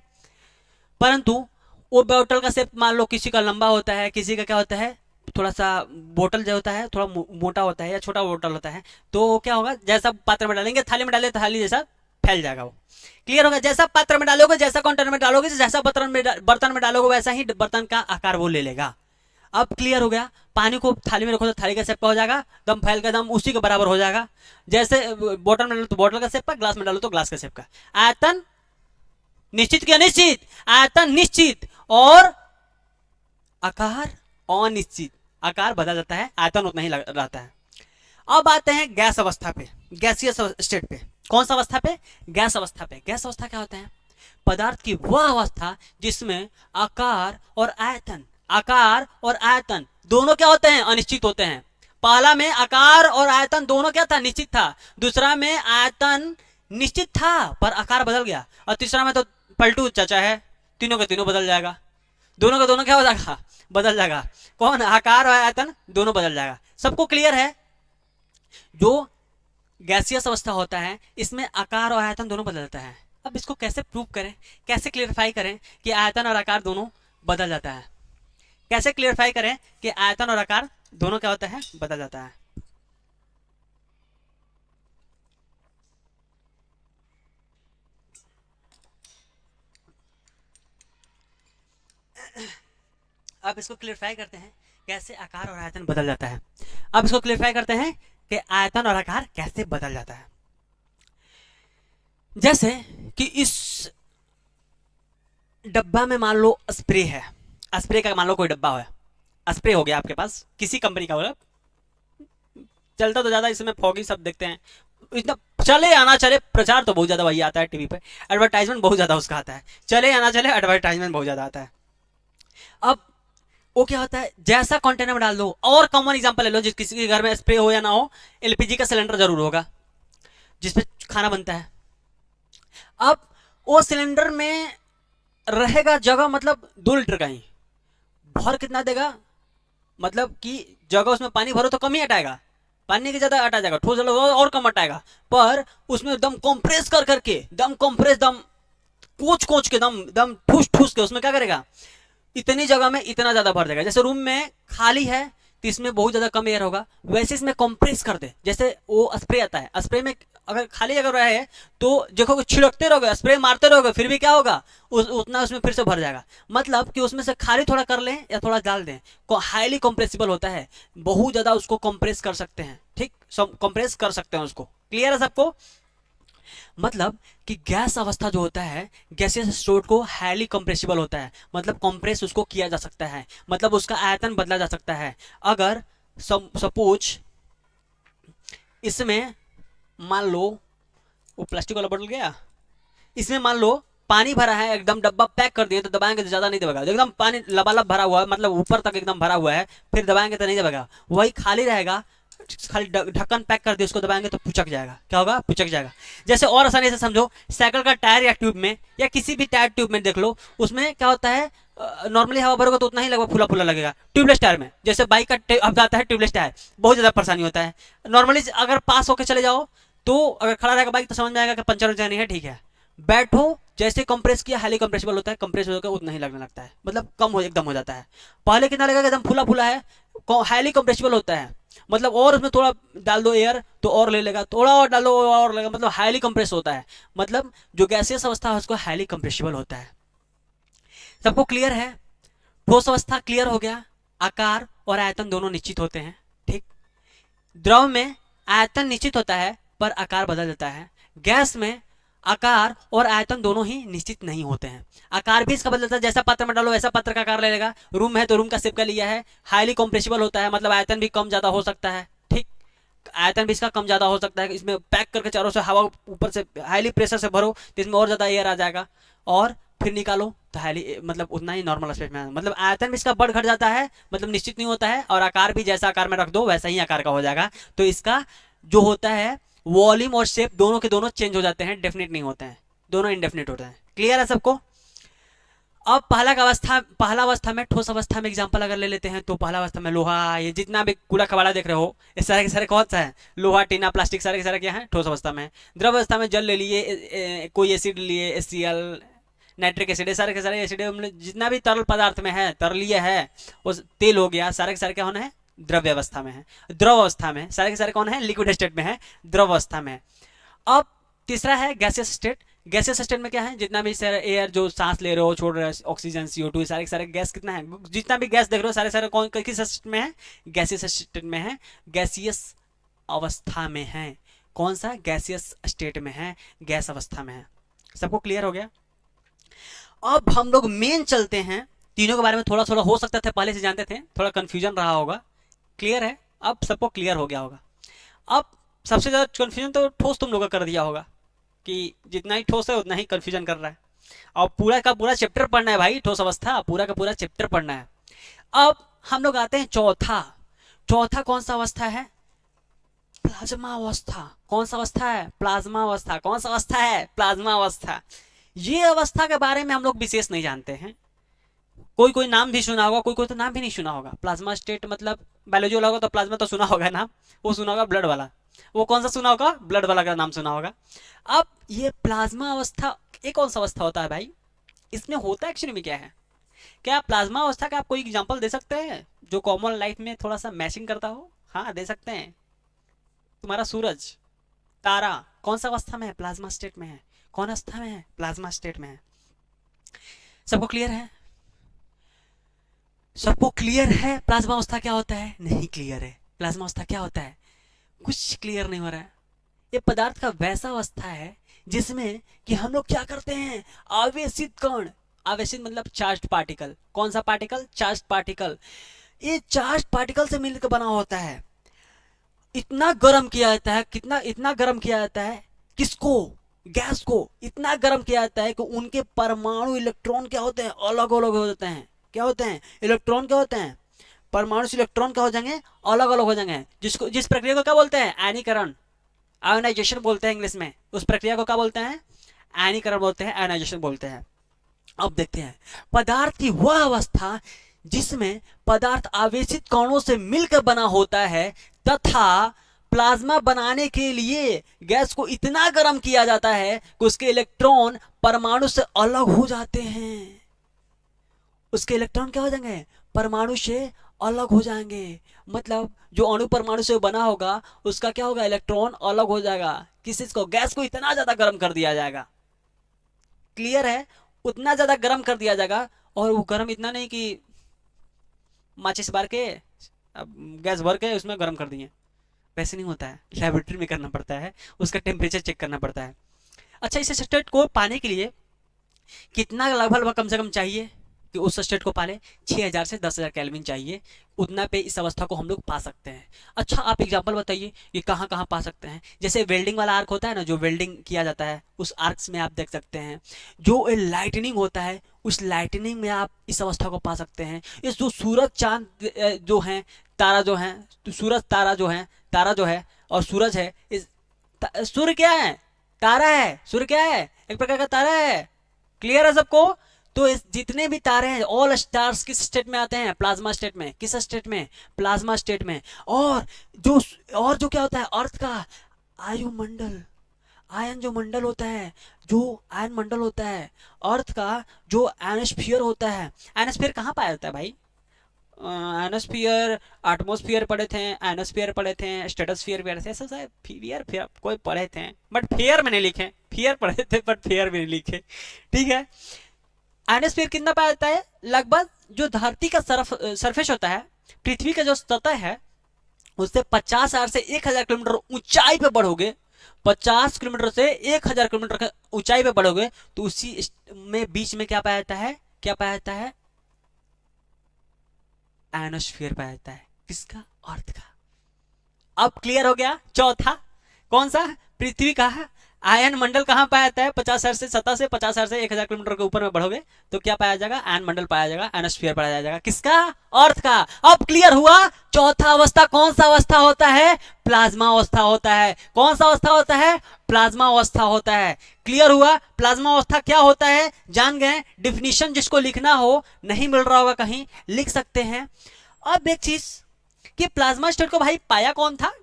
S1: परंतु वो बोतल का शेप मान लो किसी का लंबा होता है, किसी का क्या होता है, थोड़ा सा बोतल जो होता है थोड़ा मोटा होता है या छोटा बोतल होता है, तो क्या होगा, जैसा पात्र में डालेंगे, थाली में डाले थाली जैसा फैल जाएगा वो। क्लियर होगा? जैसा पात्र में डालोगे, जैसा कंटेनर में डालोगे, जैसा बर्तन में डालोगे, वैसा ही बर्तन का आकार वो ले लेगा। अब क्लियर हो गया? पानी को थाली में रखो तो थाली का शेप का हो जाएगा, दम फैल का दम उसी के बराबर हो जाएगा। जैसे बोतल में डालो तो बोतल का शेप का, ग्लास में डालो तो ग्लास का शेप का। आयतन निश्चित क्या निश्चित, आयतन निश्चित और आकार अनिश्चित। आकार बदल जाता है, आयतन उतना ही रहता है। अब आते हैं गैस अवस्था पे, गैसियस स्टेट पे। कौन सा अवस्था पे? गैस अवस्था पे। गैस अवस्था क्या होता है? पदार्थ की वह अवस्था जिसमें आकार और आयतन, आकार और आयतन दोनों क्या होते हैं, अनिश्चित होते हैं। पहला में आकार और आयतन दोनों क्या था, निश्चित था। दूसरा में आयतन निश्चित था पर आकार बदल गया। और तीसरा में तो पलटू चाचा है, तीनों के तीनों बदल जाएगा। दोनों का दोनों क्या हो जाएगा, बदल जाएगा। कौन? आकार और आयतन दोनों बदल जाएगा। सबको क्लियर है? जो गैसियस अवस्था होता है इसमें आकार और आयतन दोनों बदलता है। अब इसको कैसे प्रूव करें, कैसे क्लियरिफाई करें कि आयतन और आकार दोनों बदल जाता है? कैसे क्लियरिफाई करें कि आयतन और आकार दोनों क्या होता है, बदल जाता है? अब इसको क्लियरिफाई करते हैं कैसे आकार और आयतन बदल जाता है। अब इसको क्लियरिफाई करते हैं कि आयतन और आकार कैसे बदल जाता है। जैसे कि इस डब्बा में मान लो स्प्रे है, स्प्रे का मान लो कोई डब्बा है, स्प्रे हो गया आपके पास किसी कंपनी का, मतलब चलता तो ज्यादा इसमें फॉगी सब देखते हैं, इतना चले या ना चले प्रचार तो बहुत ज्यादा वही आता है टीवी पे, एडवर्टाइजमेंट बहुत ज्यादा उसका आता है, चले या ना चले एडवर्टाइजमेंट बहुत ज्यादा आता है। अब वो क्या होता है, जैसा कंटेनर में डाल दो, और कॉमन एग्जांपल ले लो, जिस किसी के घर में स्प्रे हो या ना हो, एलपीजी का सिलेंडर जरूर होगा जिसपे खाना बनता है। अब वो सिलेंडर में रहेगा जगह मतलब 2 लीटर का ही, भर कितना देगा, मतलब कि जगह उसमें पानी भरो तो कम ही हटाएगा, पानी की ज्यादा हटा जाएगा, ठोस और कम हटाएगा, पर उसमें दम कंप्रेस कर करके, दम कंप्रेस, दम कोच कोच के, दम दम ठूस ठूस के उसमें क्या करेगा, इतनी जगह में इतना ज्यादा भर देगा। जैसे रूम में खाली है तो इसमें बहुत ज्यादा कम एयर होगा, वैसे इसमें कंप्रेस कर दे। जैसे वो स्प्रे आता है, स्प्रे में अगर खाली अगर रहे तो देखोगे छिड़कते रहोगे, स्प्रे मारते रहोगे, फिर भी क्या होगा, उतना उसमें फिर से भर जाएगा। मतलब कि उसमें से खाली थोड़ा कर लें या थोड़ा डाल दें, हाईली कंप्रेसिबल होता है, बहुत ज्यादा उसको कंप्रेस कर सकते हैं। ठीक, कंप्रेस कर सकते हैं उसको। क्लियर है सबको? मतलब कि गैस अवस्था जो होता है, गैसियस स्टेट को हाईली कंप्रेसिबल होता है, मतलब कंप्रेस उसको किया जा सकता है, मतलब उसका आयतन बदला जा सकता है। अगर सपोज इसमें मान लो, वो प्लास्टिक वाला बॉटल गया, इसमें मान लो पानी भरा है, एकदम डब्बा पैक कर दिए तो दबाएंगे तो ज्यादा नहीं दबेगा, एकदम पानी लबालब भरा हुआ है, मतलब ऊपर तक एकदम भरा हुआ है, फिर दबाएंगे तो नहीं दबेगा। वही खाली रहेगा, खाली ढक्कन पैक कर दिए, उसको दबाएंगे तो पुचक जाएगा। क्या होगा? पुचक जाएगा। जैसे और आसानी से समझो, साइकिल का टायर या ट्यूब में, या किसी भी टायर ट्यूब में देख लो, उसमें क्या होता है, नॉर्मली हवा भरोगे तो उतना ही लगभग फूला फूला लगेगा। ट्यूबलेस टायर में, जैसे बाइक का अब आता है ट्यूबलेस टायर, बहुत ज्यादा परेशानी होता है। नॉर्मली अगर पास होकर चले जाओ तो, अगर खड़ा रहेगा बाइक तो समझ में आएगा कि पंचर उंचर नहीं है, ठीक है। बैठो, जैसे कंप्रेस किया हाईली कंप्रेसिबल होता है, कंप्रेस होकर उतना ही लगने लगता है, मतलब कम हो एकदम हो जाता है। पहले कितना लगेगा, एकदम फूला फूला है, हाईली कंप्रेसिबल होता है, मतलब और उसमें थोड़ा डाल दो एयर तो और ले लेगा, थोड़ा और डालो और लेगा, मतलब हाईली कंप्रेस होता है। मतलब जो गैसियस अवस्था है उसको हाईली कंप्रेसिबल होता है। सबको क्लियर है? ठोस अवस्था क्लियर हो गया, आकार और आयतन दोनों निश्चित होते हैं, ठीक। द्रव में आयतन निश्चित होता है पर आकार बदल जाता है। गैस में आकार और आयतन दोनों ही निश्चित नहीं होते हैं, आकार भी इसका बदलता है, जैसा पात्र में डालो वैसा पात्र का आकार ले लेगा। रूम है तो रूम का शेप का लिया है, हाईली कॉम्प्रेसिबल होता है, मतलब आयतन भी कम ज्यादा हो सकता है, ठीक। आयतन भी इसका कम ज्यादा हो सकता है, इसमें पैक करके चारों से हवा ऊपर से हाईली प्रेशर से भरो तो इसमें और ज्यादा एयर आ जाएगा, और फिर निकालो तो हाईली, मतलब उतना ही नॉर्मल स्पेस में, मतलब आयतन भी इसका बढ़ घट जाता है, मतलब निश्चित नहीं होता है, और आकार भी जैसा आकार में रख दो वैसा ही आकार का हो जाएगा। तो इसका जो होता है वॉल्यूम और शेप दोनों के दोनों चेंज हो जाते हैं, डेफिनेट नहीं होते हैं, दोनों इंडेफिनिट होते हैं। क्लियर है सबको? अब पहला अवस्था में, ठोस अवस्था में एग्जांपल अगर ले लेते हैं तो पहला अवस्था में लोहा, ये जितना भी कूड़ा कबाड़ा देख रहे हो, ये सारे के सारे कौन सा है? लोहा, टीना, प्लास्टिक, सारे के सारे क्या है? ठोस अवस्था में। द्रव अवस्था में जल ले लिए, कोई एसिड लिए, HCl, नाइट्रिक एसिड, ये सारे के सारे एसिड, जितना भी तरल पदार्थ में है, तरलीय है, वो तेल हो गया, सारे के सारे क्या होना है? द्रव्य अवस्था में है। द्रव अवस्था में सारे के सारे कौन है? लिक्विड स्टेट में है, द्रव अवस्था में। अब तीसरा है गैसियस स्टेट। गैसियस स्टेट में क्या है? जितना भी सर एयर जो सांस ले रहे हो, छोड़ रहे हो, ऑक्सीजन, CO2, सारे सारे गैस कितना है? जितना भी गैस देख रहे हो सारे सारे कौन किस स्टेट में है? गैसियस स्टेट में है, गैसियस अवस्था में है। कौन सा? गैसियस स्टेट में है, गैस अवस्था में है। सबको क्लियर हो गया? अब हम लोग मेन चलते हैं, तीनों के बारे में थोड़ा थोड़ा हो सकता था पहले से जानते थे, थोड़ा कंफ्यूजन रहा होगा। क्लियर है? अब सबको क्लियर हो गया होगा। अब सबसे ज्यादा कंफ्यूजन तो ठोस तुम लोगों का कर दिया होगा, कि जितना ही ठोस है उतना ही कंफ्यूजन कर रहा है। और पूरा का पूरा चैप्टर पढ़ना है भाई, ठोस अवस्था पूरा का पूरा चैप्टर पढ़ना है। अब हम लोग आते हैं चौथा। चौथा कौन सा अवस्था है? प्लाज्मा अवस्था। कौन सा अवस्था है? प्लाज्मा अवस्था। कौन सा अवस्था है? प्लाज्मा अवस्था। ये अवस्था के बारे में हम लोग विशेष नहीं जानते हैं, कोई कोई नाम भी सुना होगा, कोई कोई तो नाम भी नहीं सुना होगा। प्लाज्मा स्टेट मतलब बायोलॉजी वाला होगा तो प्लाज्मा तो सुना होगा नाम, वो सुना होगा ब्लड वाला, वो कौन सा सुना होगा? ब्लड वाला का नाम सुना होगा। अब ये प्लाज्मा अवस्था ये कौन सा अवस्था होता है भाई? इसमें होता एक्चुअली में क्या है? क्या प्लाज्मा अवस्था का आप कोई एग्जांपल दे सकते हैं जो कॉमन लाइफ में थोड़ा सा मैचिंग करता हो? हाँ दे सकते हैं। तुम्हारा सूरज, तारा कौन सा अवस्था में है? प्लाज्मा स्टेट में है। कौन अवस्था में है? प्लाज्मा स्टेट में है। सबको क्लियर है? सबको क्लियर है प्लाज्मा अवस्था क्या होता है? नहीं क्लियर है प्लाज्मा अवस्था क्या होता है, कुछ क्लियर नहीं हो रहा है। ये पदार्थ का वैसा अवस्था है जिसमें कि हम लोग क्या करते हैं? आवेशित कण, आवेशित मतलब चार्ज्ड पार्टिकल। कौन सा पार्टिकल? Charged particle. ये चार्ज्ड पार्टिकल से मिलकर बना होता है। इतना गर्म किया जाता है, कितना इतना गर्म किया जाता है, किसको? गैस को इतना गर्म किया जाता है कि उनके परमाणु इलेक्ट्रॉन क्या होते हैं? अलग अलग हो जाते हैं। क्या होते हैं? इलेक्ट्रॉन क्या होते हैं? परमाणु से इलेक्ट्रॉन क्या हो जाएंगे? अलग अलग हो जाएंगे। जिसको जिस प्रक्रिया को क्या बोलते हैं? आयनीकरण, आयोनाइजेशन बोलते हैं इंग्लिश में। उस प्रक्रिया को क्या बोलते हैं? आयनीकरण बोलते हैं, आयोनाइजेशन बोलते हैं। अब देखते हैं पदार्थ की वह अवस्था जिसमें पदार्थ आवेशित कणों से मिलकर बना होता है, तथा प्लाज्मा बनाने के लिए गैस को इतना गर्म किया जाता है कि उसके इलेक्ट्रॉन परमाणु से अलग हो जाते हैं। उसके इलेक्ट्रॉन क्या हो जाएंगे? परमाणु से अलग हो जाएंगे। मतलब जो अणु परमाणु से बना होगा उसका क्या होगा? इलेक्ट्रॉन अलग हो जाएगा। किस चीज को? गैस को इतना ज्यादा गर्म कर दिया जाएगा। क्लियर है? उतना ज्यादा गर्म कर दिया जाएगा, और वो गर्म इतना नहीं कि माचिस बार के गैस भर के उसमें गर्म कर दिए, वैसे नहीं होता है। लेबोरेटरी में करना पड़ता है, उसका टेम्परेचर चेक करना पड़ता है। अच्छा, इस स्टेट को पाने के लिए कितना लगभग कम से कम चाहिए कि उस स्टेट को पाले? 6000 से 10,000 केल्विन चाहिए, उतना पे इस अवस्था को हम लोग पा सकते हैं। अच्छा, आप एग्जांपल बताइए कि कहाँ कहाँ पा सकते हैं? जैसे वेल्डिंग वाला आर्क होता है ना, जो वेल्डिंग किया जाता है, उस आर्क्स में आप देख सकते हैं। जो लाइटनिंग होता है, उस लाइटनिंग में आप इस अवस्था को पा सकते हैं। इस जो सूरज चांद जो हैं, तारा जो हैं, तो सूरज तारा जो है, तारा जो है और सूरज है, इस सूर्य क्या है? तारा है। सूर्य क्या है? एक प्रकार का तारा है। क्लियर है सबको? तो इस जितने भी तारे हैं, ऑल स्टार्स किस स्टेट में आते हैं? प्लाज्मा स्टेट में। किस स्टेट में? प्लाज्मा स्टेट में। और जो जो क्या होता है अर्थ का आयुमंडल, आयन जो मंडल होता है, जो आयन मंडल होता है अर्थ का, जो एनोस्फियर होता है। एनोस्फियर कहाँ पाया जाता है भाई? एनोस्फियर, एटमोस्फियर पढ़े थे, एनोस्फियर पढ़े थे, स्ट्रेटोस्फियर पढ़े थे, ऐसा शायद फियर फियर कोई पढ़े थे, बट फेयर में नहीं लिखे। फियर पढ़े थे बट फेयर में नहीं लिखे। ठीक है। एनोस्फियर कितना पाया जाता है? लगभग जो धरती का सरफेस होता है, पृथ्वी का जो सतह है, उससे 50,000 से 1,000 किलोमीटर ऊंचाई पे बढ़ोगे, 50 किलोमीटर से 1,000 किलोमीटर ऊंचाई पे बढ़ोगे, तो उसी में बीच में क्या पाया जाता है? क्या पाया जाता है? एनोस्फियर पाया जाता है। किसका? अर्थ का। अब क्लियर हो गया? चौथा कौन सा? पृथ्वी का आयन मंडल कहां पाया जाता है? 50,000 से सतह से 50,000 से 1,000 किलोमीटर के ऊपर में बढ़ोगे तो क्या पाया जाएगा? आयन मंडल पाया जाएगा, एनोस्फियर पाया जाएगा। किसका? अर्थ का। अब क्लियर हुआ? चौथा अवस्था कौन सा अवस्था होता है? प्लाज्मा अवस्था होता है। कौन सा अवस्था होता है? प्लाज्मा अवस्था होता है। क्लियर हुआ? प्लाज्मा अवस्था क्या होता है जान गए? डिफिनीशन जिसको लिखना हो, नहीं मिल रहा होगा कहीं, लिख सकते हैं। अब एक चीज कि प्लाज्मा स्टेट को भाई पाया कौन था?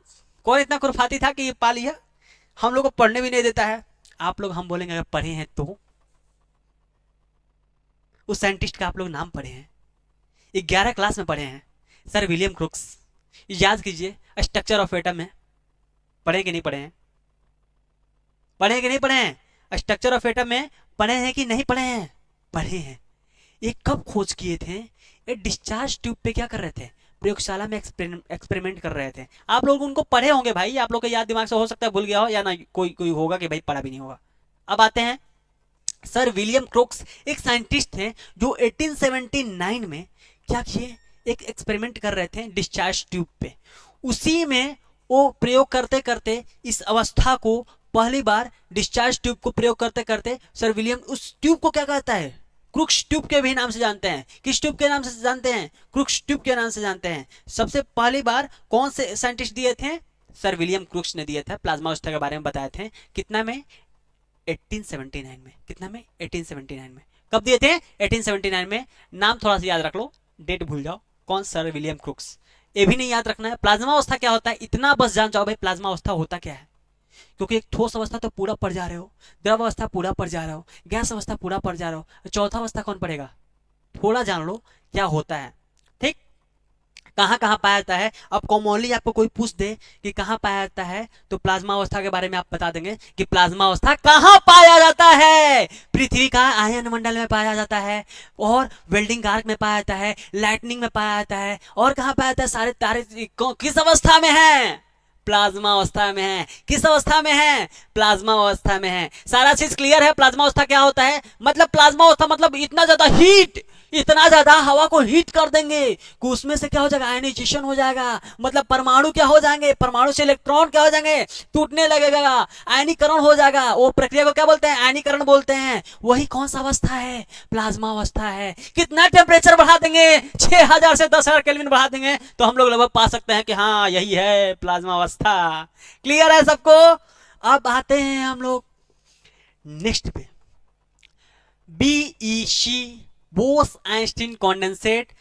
S1: कौन इतना खुरफाती था कि ये पा लिया? हम लोग को पढ़ने भी नहीं देता है। आप लोग, हम बोलेंगे अगर पढ़े हैं तो उस साइंटिस्ट का आप लोग नाम पढ़े हैं, 11 क्लास में पढ़े हैं, सर विलियम क्रुक्स। याद कीजिए, स्ट्रक्चर ऑफ एटम में पढ़े कि नहीं पढ़े हैं? पढ़े कि नहीं पढ़े हैं? स्ट्रक्चर ऑफ एटम में पढ़े हैं कि नहीं पढ़े हैं? पढ़े हैं। ये कब खोज किए थे? ये डिस्चार्ज ट्यूब पे क्या कर रहे थे? प्रयोगशाला में एक्सपेरिमेंट कर रहे थे। आप लोग उनको पढ़े होंगे भाई, आप लोग के याद दिमाग से हो सकता है भूल गया हो, या ना कोई कोई होगा कि भाई पढ़ा भी नहीं होगा। अब आते हैं, सर विलियम क्रोक्स एक साइंटिस्ट थे जो 1879 में क्या किए? एक एक्सपेरिमेंट कर रहे थे डिस्चार्ज ट्यूब पे। उसी में वो प्रयोग करते करते इस अवस्था को पहली बार, डिस्चार्ज ट्यूब को प्रयोग करते करते, सर विलियम उस ट्यूब को क्या कहता है? क्रुक्स ट्यूब के भी नाम से जानते हैं। किस ट्यूब के नाम से जानते हैं? क्रुक्स ट्यूब के नाम से जानते हैं। सबसे पहली बार कौन से साइंटिस्ट दिए थे? सर विलियम क्रुक्स ने दिए थे। प्लाज्मा अवस्था के बारे में बताए थे। कितना में? 1879 में। कितना में? 1879 में। कब दिए थे? 1879 में। नाम थोड़ा सा याद रख लो, डेट भूल जाओ। कौन? Sir William crooks. ये भी नहीं याद रखना है। प्लाज्मा अवस्था क्या होता है इतना बस जान जाओ भाई, प्लाज्मा अवस्था होता क्या है। क्योंकि एक ठोस अवस्था तो पूरा पड़ जा रहे हो, द्रव अवस्था पूरा पड़ जा रहे हो, गैस अवस्था पूरा पड़ जा रहे हो, चौथा अवस्था कौन पड़ेगा? थोड़ा जान लो क्या होता है। ठीक। कहां कहां पाया जाता है? अब कॉमनली आपको कोई पूछ दे कि कहां पाया जाता है, तो प्लाज्मा अवस्था के बारे में आप बता देंगे कि प्लाज्मा अवस्था कहां पाया जाता है? पृथ्वी का आयन मंडल में पाया जाता है, और वेल्डिंग आर्क में पाया जाता है, लाइटनिंग में पाया जाता है, और कहां पाया जाता है? सारे तारे किस अवस्था में है? प्लाज्मा अवस्था में है। किस अवस्था में है? प्लाज्मा अवस्था में है। सारा चीज क्लियर है? प्लाज्मा अवस्था क्या होता है? मतलब प्लाज्मा अवस्था मतलब इतना ज्यादा हीट, इतना ज्यादा हवा को हीट कर देंगे कि उसमें से क्या हो जाएगा? आयनाइजेशन हो जाएगा। मतलब परमाणु क्या हो जाएंगे? परमाणु से इलेक्ट्रॉन क्या हो जाएंगे? टूटने लगेगा, आयनीकरण हो जाएगा। वो प्रक्रिया को क्या बोलते हैं? आयनीकरण बोलते हैं। वही कौन सा अवस्था है? प्लाज्मा अवस्था है। कितना टेम्परेचर बढ़ा देंगे? 6000 से 10,000 केल्विन बढ़ा देंगे तो हम लोग लगभग पा सकते हैं कि हाँ यही है प्लाज्मा अवस्था। क्लियर है सबको? अब आते हैं हम लोग नेक्स्ट पे। BEC, Bose Einstein condensate.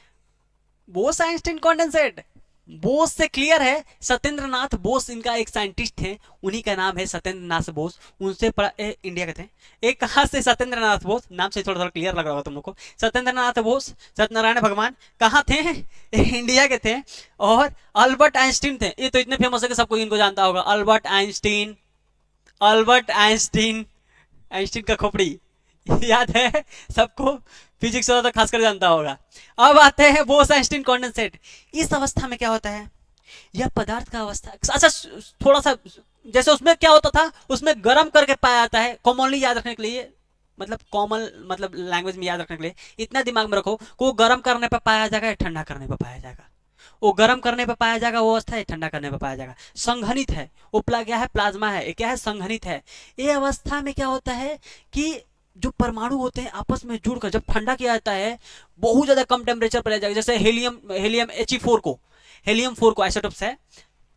S1: Bose Einstein condensate, Bose से क्लियर है। सत्येंद्र नाथ बोस इनका एक साइंटिस्ट थे, उन्हीं का नाम है सत्येंद्र नाथ बोस। उनसे इंडिया के थे। एक कहां से? सत्येंद्र नाथ बोस। नाम से थोड़ा थोड़ा क्लियर लग रहा होगा तुम लोग को। सत्येंद्र नाथ बोस, सत्यनारायण भगवान कहां थे? इंडिया के थे। और अल्बर्ट आइंस्टीन थे। ये तो इतने फेमस है कि सबको इनको जानता होगा। Albert Einstein, Albert Einstein, Einstein का खोपड़ी याद है सबको? फिजिक्स वाला तो खासकर जानता होगा। अब आते हैं बोस आइंस्टीन कॉन्डेंसेट। इस अवस्था में क्या होता है? यह पदार्थ का अवस्था। अच्छा, थोड़ा सा जैसे उसमें क्या होता था, उसमें गर्म करके पाया जाता है, कॉमनली याद रखने के लिए, मतलब कॉमन मतलब लैंग्वेज में याद रखने के लिए इतना दिमाग में रखो को गर्म करने पर पाया जाएगा या ठंडा करने पर पाया जाएगा। वो गर्म करने पर पाया जाएगा वो अवस्था है, ठंडा करने पर पाया जाएगा। संघनित है, उपला क्या है, प्लाज्मा है, ये क्या है, संघनित है। ये अवस्था में क्या होता है कि जो परमाणु होते हैं आपस में जुड़कर जब ठंडा किया जाता है, बहुत ज्यादा कम टेम्परेचर पर जाएगा। जैसे हेलियम, हेलियम He4 को, हेलियम 4 को आइसोटोप्स है,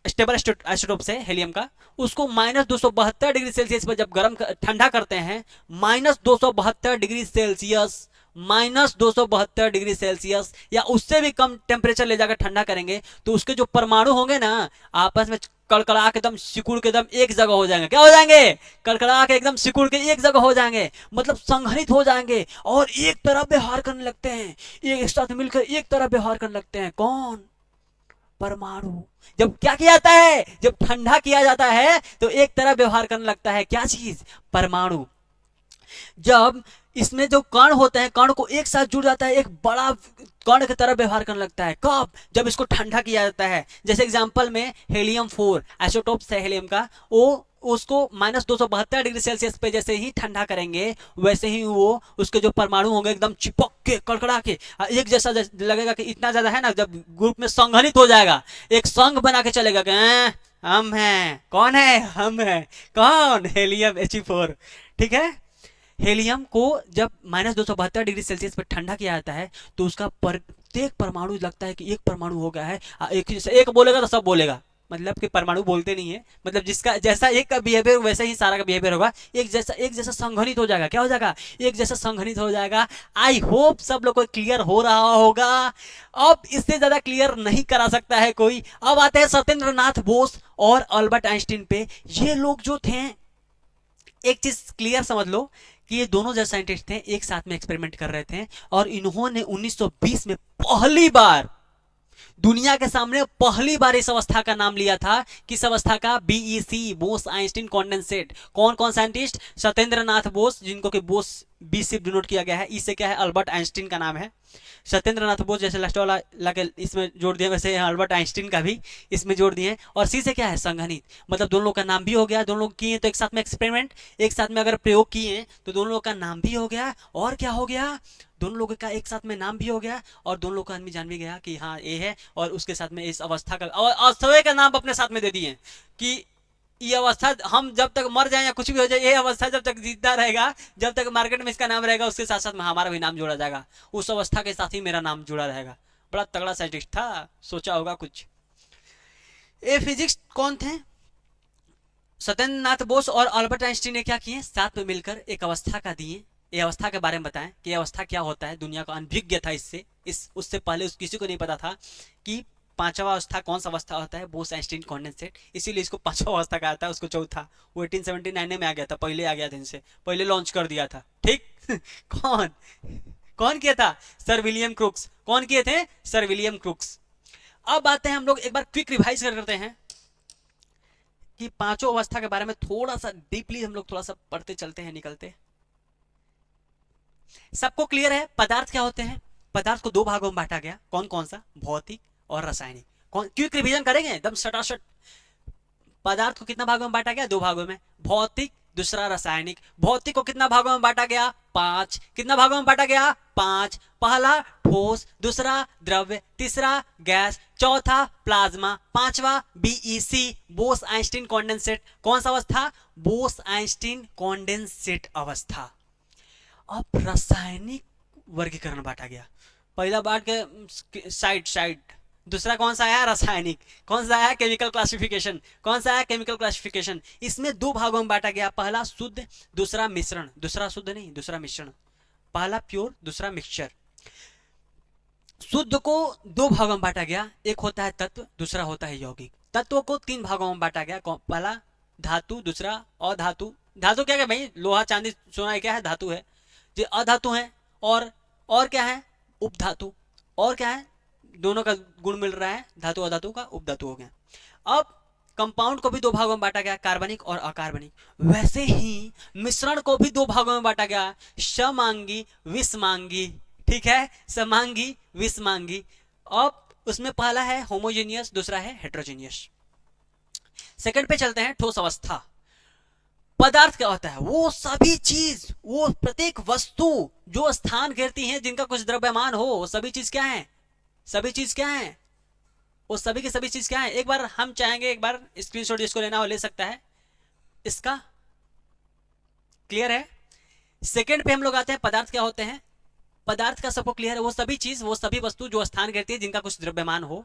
S1: स्टेबल आइसोटोप्स है हेलियम का, उसको -272 डिग्री सेल्सियस पर जब गर्म ठंडा करते हैं, -272 डिग्री सेल्सियस, -272 डिग्री सेल्सियस या उससे भी कम टेम्परेचर ले जाकर ठंडा करेंगे, तो उसके जो परमाणु होंगे ना, आपस में कड़कड़ा के एकदम सिकुड़ के एकदम एक जगह हो जाएंगे। क्या हो जाएंगे, कड़कड़ा के एकदम सिकुड़ के एक जगह हो जाएंगे, मतलब संघनित हो जाएंगे और एक तरह व्यवहार करने लगते हैं, एक साथ मिलकर एक तरह व्यवहार करने लगते हैं। कौन, परमाणु। जब क्या किया जाता है, जब ठंडा किया जाता है तो एक तरह व्यवहार करने लगता है, क्या चीज, परमाणु। जब इसमें जो कण होते हैं, कण को एक साथ जुड़ जाता है, एक बड़ा कण की तरह व्यवहार करने लगता है। कब, जब इसको ठंडा किया जाता है। जैसे एग्जांपल में He4 आइसोटोप्स है हेलियम का, वो उसको -272 डिग्री सेल्सियस पे जैसे ही ठंडा करेंगे, वैसे ही वो उसके जो परमाणु होंगे एकदम चिपक के कड़कड़ा के एक जैसा लगेगा कि इतना ज्यादा है ना, जब ग्रुप में संघनित हो जाएगा, एक संघ बना के चलेगा कि हम हैं, कौन है, हम हैं, कौन, हेलियम He4। ठीक है। हेलियम को जब -272 डिग्री सेल्सियस पर ठंडा किया जाता है, तो उसका प्रत्येक परमाणु लगता है कि एक परमाणु हो गया है। एक एक बोलेगा तो सब बोलेगा, मतलब कि परमाणु बोलते नहीं है, मतलब जिसका जैसा एक का बिहेवियर वैसे ही सारा का बिहेवियर होगा, एक जैसा संघनित हो जाएगा। क्या हो जाएगा, एक जैसा संघनित हो जाएगा। आई होप सब लोग को क्लियर हो रहा होगा। अब इससे ज्यादा क्लियर नहीं करा सकता है कोई। अब आते हैं सत्येंद्र नाथ बोस और अल्बर्ट आइंस्टीन पे। ये लोग जो थे, एक चीज क्लियर समझ लो कि ये दोनों जो साइंटिस्ट थे एक साथ में एक्सपेरिमेंट कर रहे थे, और इन्होंने 1920 में पहली बार दुनिया के सामने पहली बार इस अवस्था का नाम लिया था। किस अवस्था का, बीईसी, बोस आइंस्टीन कॉन्डेंसेट। कौन कौन साइंटिस्ट, सत्येंद्र नाथ बोस, जिनको कि बोस बी से डिनोट किया गया है, ई से क्या है, अल्बर्ट आइंस्टीन का नाम है। सत्येंद्र नाथ बोस जैसे लास्ट वाला लगे इसमें जोड़ दिया, वैसे अल्बर्ट आइंस्टीन का भी इसमें जोड़ दिए। और सी से क्या है, संघनित, मतलब दोनों लोग का नाम भी हो गया। दोनों लोग किए तो एक साथ में एक्सपेरिमेंट, एक साथ में अगर प्रयोग किए तो दोनों लोग का नाम भी हो गया। और क्या हो गया, दोनों लोगों का एक साथ में नाम भी हो गया, और दोनों लोग का आदमी जान भी गया कि हाँ ये है, और उसके साथ में इस अवस्था का, और अवस्था का नाम अपने साथ में दे दिए कि ये अवस्था हम जब तक मर जाए या कुछ भी हो जाए, ये अवस्था जब तक जीता रहेगा, जब तक मार्केट में इसका नाम रहेगा, उसके साथ साथ में हमारा भी नाम जोड़ा जाएगा, उस अवस्था के साथ ही मेरा नाम जुड़ा रहेगा। बड़ा तगड़ा साइंटिस्ट था, सोचा होगा कुछ। ये फिजिक्स कौन थे, सत्येंद्र नाथ बोस और अल्बर्ट आइंस्टीन ने क्या किए, साथ में मिलकर एक अवस्था का दिए, ये अवस्था के बारे में बताएं कि ये अवस्था क्या होता है। दुनिया को अनभिज्ञ था इससे, इस उससे पहले किसी को नहीं पता था कि पांचवा अवस्था कौन सा अवस्था होता है, बोस आइंस्टीन कॉन्डेंसेट। इसीलिए इसको पांचवा अवस्था कहा था, उसको चौथा। वो 1879 में आ गया था, पहले आ गया था, इनसे पहले लॉन्च कर दिया था। ठीक कौन कौन किया था, सर विलियम क्रुक्स। कौन किए थे, सर विलियम क्रुक्स। अब आते हैं हम लोग एक बार क्विक रिवाइज करते हैं कि पांचों अवस्था के बारे में थोड़ा सा डीपली हम लोग थोड़ा सा पढ़ते चलते हैं, निकलते। सबको क्लियर है पदार्थ क्या होते हैं। पदार्थ को दो भागों में बांटा गया, कौन कौन सा, भौतिक और रासायनिक। कौन, क्विक रिवीजन करेंगे एकदम सटासट। पदार्थ को कितना भागों में बांटा गया, दो भागों में, भौतिक दूसरा रासायनिक। भौतिक को कितना भागों में बांटा गया, पांच। कितना भागों में बांटा गया, पांच। पहला ठोस, दूसरा द्रव्य, तीसरा गैस, चौथा प्लाज्मा, पांचवा बीईसी, बोस आइंस्टीन कॉन्डेंसेट। कौन सा अवस्था, बोस आइंस्टीन कॉन्डेंसेट अवस्था। अब रासायनिक वर्गीकरण बांटा गया, पहला बांट के साइड साइड। दूसरा कौन सा आया, रासायनिक। कौन सा आया, केमिकल क्लासिफिकेशन। कौन सा आया, केमिकल क्लासिफिकेशन। इसमें दो भागों में बांटा गया, पहला शुद्ध दूसरा मिश्रण। दूसरा शुद्ध नहीं, दूसरा मिश्रण। पहला प्योर दूसरा मिक्सचर। शुद्ध को दो भागों में बांटा गया, एक होता है तत्व, दूसरा होता है यौगिक। तत्व को तीन भागों में बांटा गया, पहला धातु, दूसरा अधातु। धातु क्या है भाई, लोहा चांदी सोना क्या है, धातु है। जो अधातु है, और क्या है, उपधातु। और क्या है, दोनों का गुण मिल रहा है, धातु अधातु का उपधातु हो गया। अब कंपाउंड को भी दो भागों में बांटा गया, कार्बनिक और अकार्बनिक। वैसे ही मिश्रण को भी दो भागों में बांटा गया, समांगी विषमांगी। ठीक है, समांगी विषमांगी। अब उसमें पहला है होमोजेनियस, दूसरा है हेट्रोजेनियस। सेकंड पे चलते हैं, ठोस अवस्था। पदार्थ क्या होता है? वो सभी चीज, वो प्रत्येक वस्तु जो स्थान घेरती हैं, जिनका कुछ द्रव्यमान हो, वो सभी चीज क्या है? सभी चीज क्या है? वो सभी की सभी चीज क्या है? एक बार हम चाहेंगे, एक बार स्क्रीनशॉट जिसको लेना हो ले सकता है इसका। क्लियर है? सेकंड पे हम लोग आते हैं, पदार्थ क्या होते हैं। पदार्थ का सबको क्लियर है, वो सभी चीज, वो सभी वस्तु जो स्थान घेरती है, जिनका कुछ द्रव्यमान हो।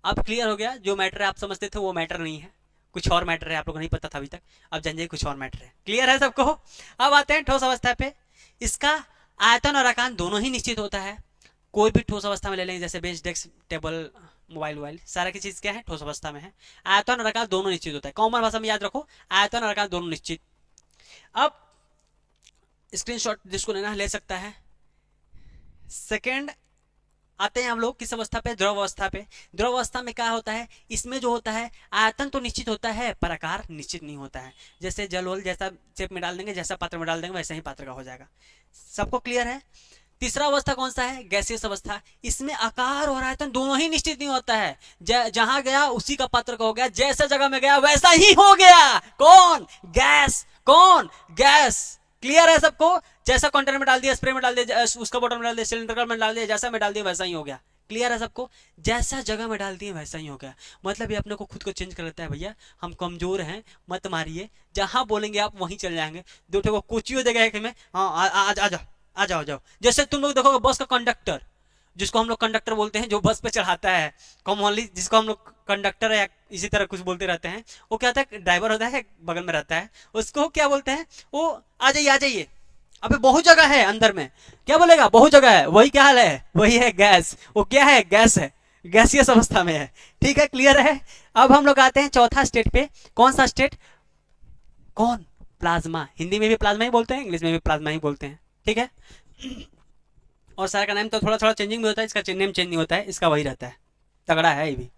S1: अब क्लियर हो गया, जो मैटर आप समझते थे वो मैटर नहीं है, कुछ और मैटर है, आप लोगों को नहीं पता था अभी तक, अब जान जाइए कुछ और मैटर है। क्लियर है सबको? अब आते हैं ठोस अवस्था पे। इसका आयतन और आकार दोनों ही निश्चित होता है। कोई भी ठोस अवस्था में ले लेंगे, जैसे बेंच, डेस्क, टेबल, मोबाइल वोबाइल, सारा की चीज क्या है? ठोस अवस्था में है। आयतन और आकार दोनों निश्चित होता है, कॉमन भाषा में याद रखो, आयतन और आकार दोनों निश्चित। अब स्क्रीनशॉट जिसको लेना है ले सकता है। सेकेंड आते हैं हम लोग किस अवस्था पे? द्रव अवस्था पे। द्रव अवस्था में क्या होता है? इसमें जो होता है, आयतन तो निश्चित होता है पर आकार निश्चित नहीं होता है। जैसे जल वल जैसा शेप में डाल देंगे, जैसा पात्र में डाल देंगे, वैसा ही पात्र का हो जाएगा। सबको क्लियर है? तीसरा अवस्था कौन सा है? गैसियस अवस्था। इसमें आकार और आयतन दोनों ही निश्चित नहीं होता है, जहां गया उसी का पात्र का हो गया, जैसा जगह में गया वैसा ही हो गया। कौन? गैस। कौन? गैस। क्लियर है सबको? जैसा कंटेनर में डाल दिया, स्प्रे में डाल दिया, उसका बोतल में डाल दिया, सिलेंडर में डाल दिया, जैसा में डाल दिया वैसा ही हो गया। क्लियर है सबको? जैसा जगह में डाल दिए वैसा ही हो गया। मतलब ये अपने को खुद को चेंज कर लेता है, भैया हम कमजोर हैं मत मारिए, जहां बोलेंगे आप वहीं चल जाएंगे। दो ठो को कुछ हो जाएगा कि मैं, हाँ आ जाओ आ जाओ जाओ। जैसे तुम लोग देखोगे बस का कंडक्टर, जिसको हम लोग कंडक्टर बोलते हैं, जो बस पे चढ़ाता है, कॉमनली जिसको हम लोग कंडक्टर या इसी तरह कुछ बोलते रहते हैं, वो क्या होता है? ड्राइवर होता है, बगल में रहता है, उसको क्या बोलते हैं? वो आ जाइए आ जाइए, अबे बहुत जगह है अंदर में, क्या बोलेगा? बहुत जगह है। वही क्या हाल है? वही है गैस। वो क्या है? गैस है, गैसियस अवस्था में है। ठीक है, क्लियर है? अब हम लोग आते हैं चौथा स्टेट पे। कौन सा स्टेट? कौन? प्लाज्मा। हिंदी में भी प्लाज्मा ही बोलते हैं, इंग्लिश में भी प्लाज्मा ही बोलते हैं। ठीक है? और सारा का नाम तो थोड़ा थोड़ा चेंजिंग भी होता है, इसका नेम चेंज नहीं होता है, इसका वही रहता है। तगड़ा है ये भी।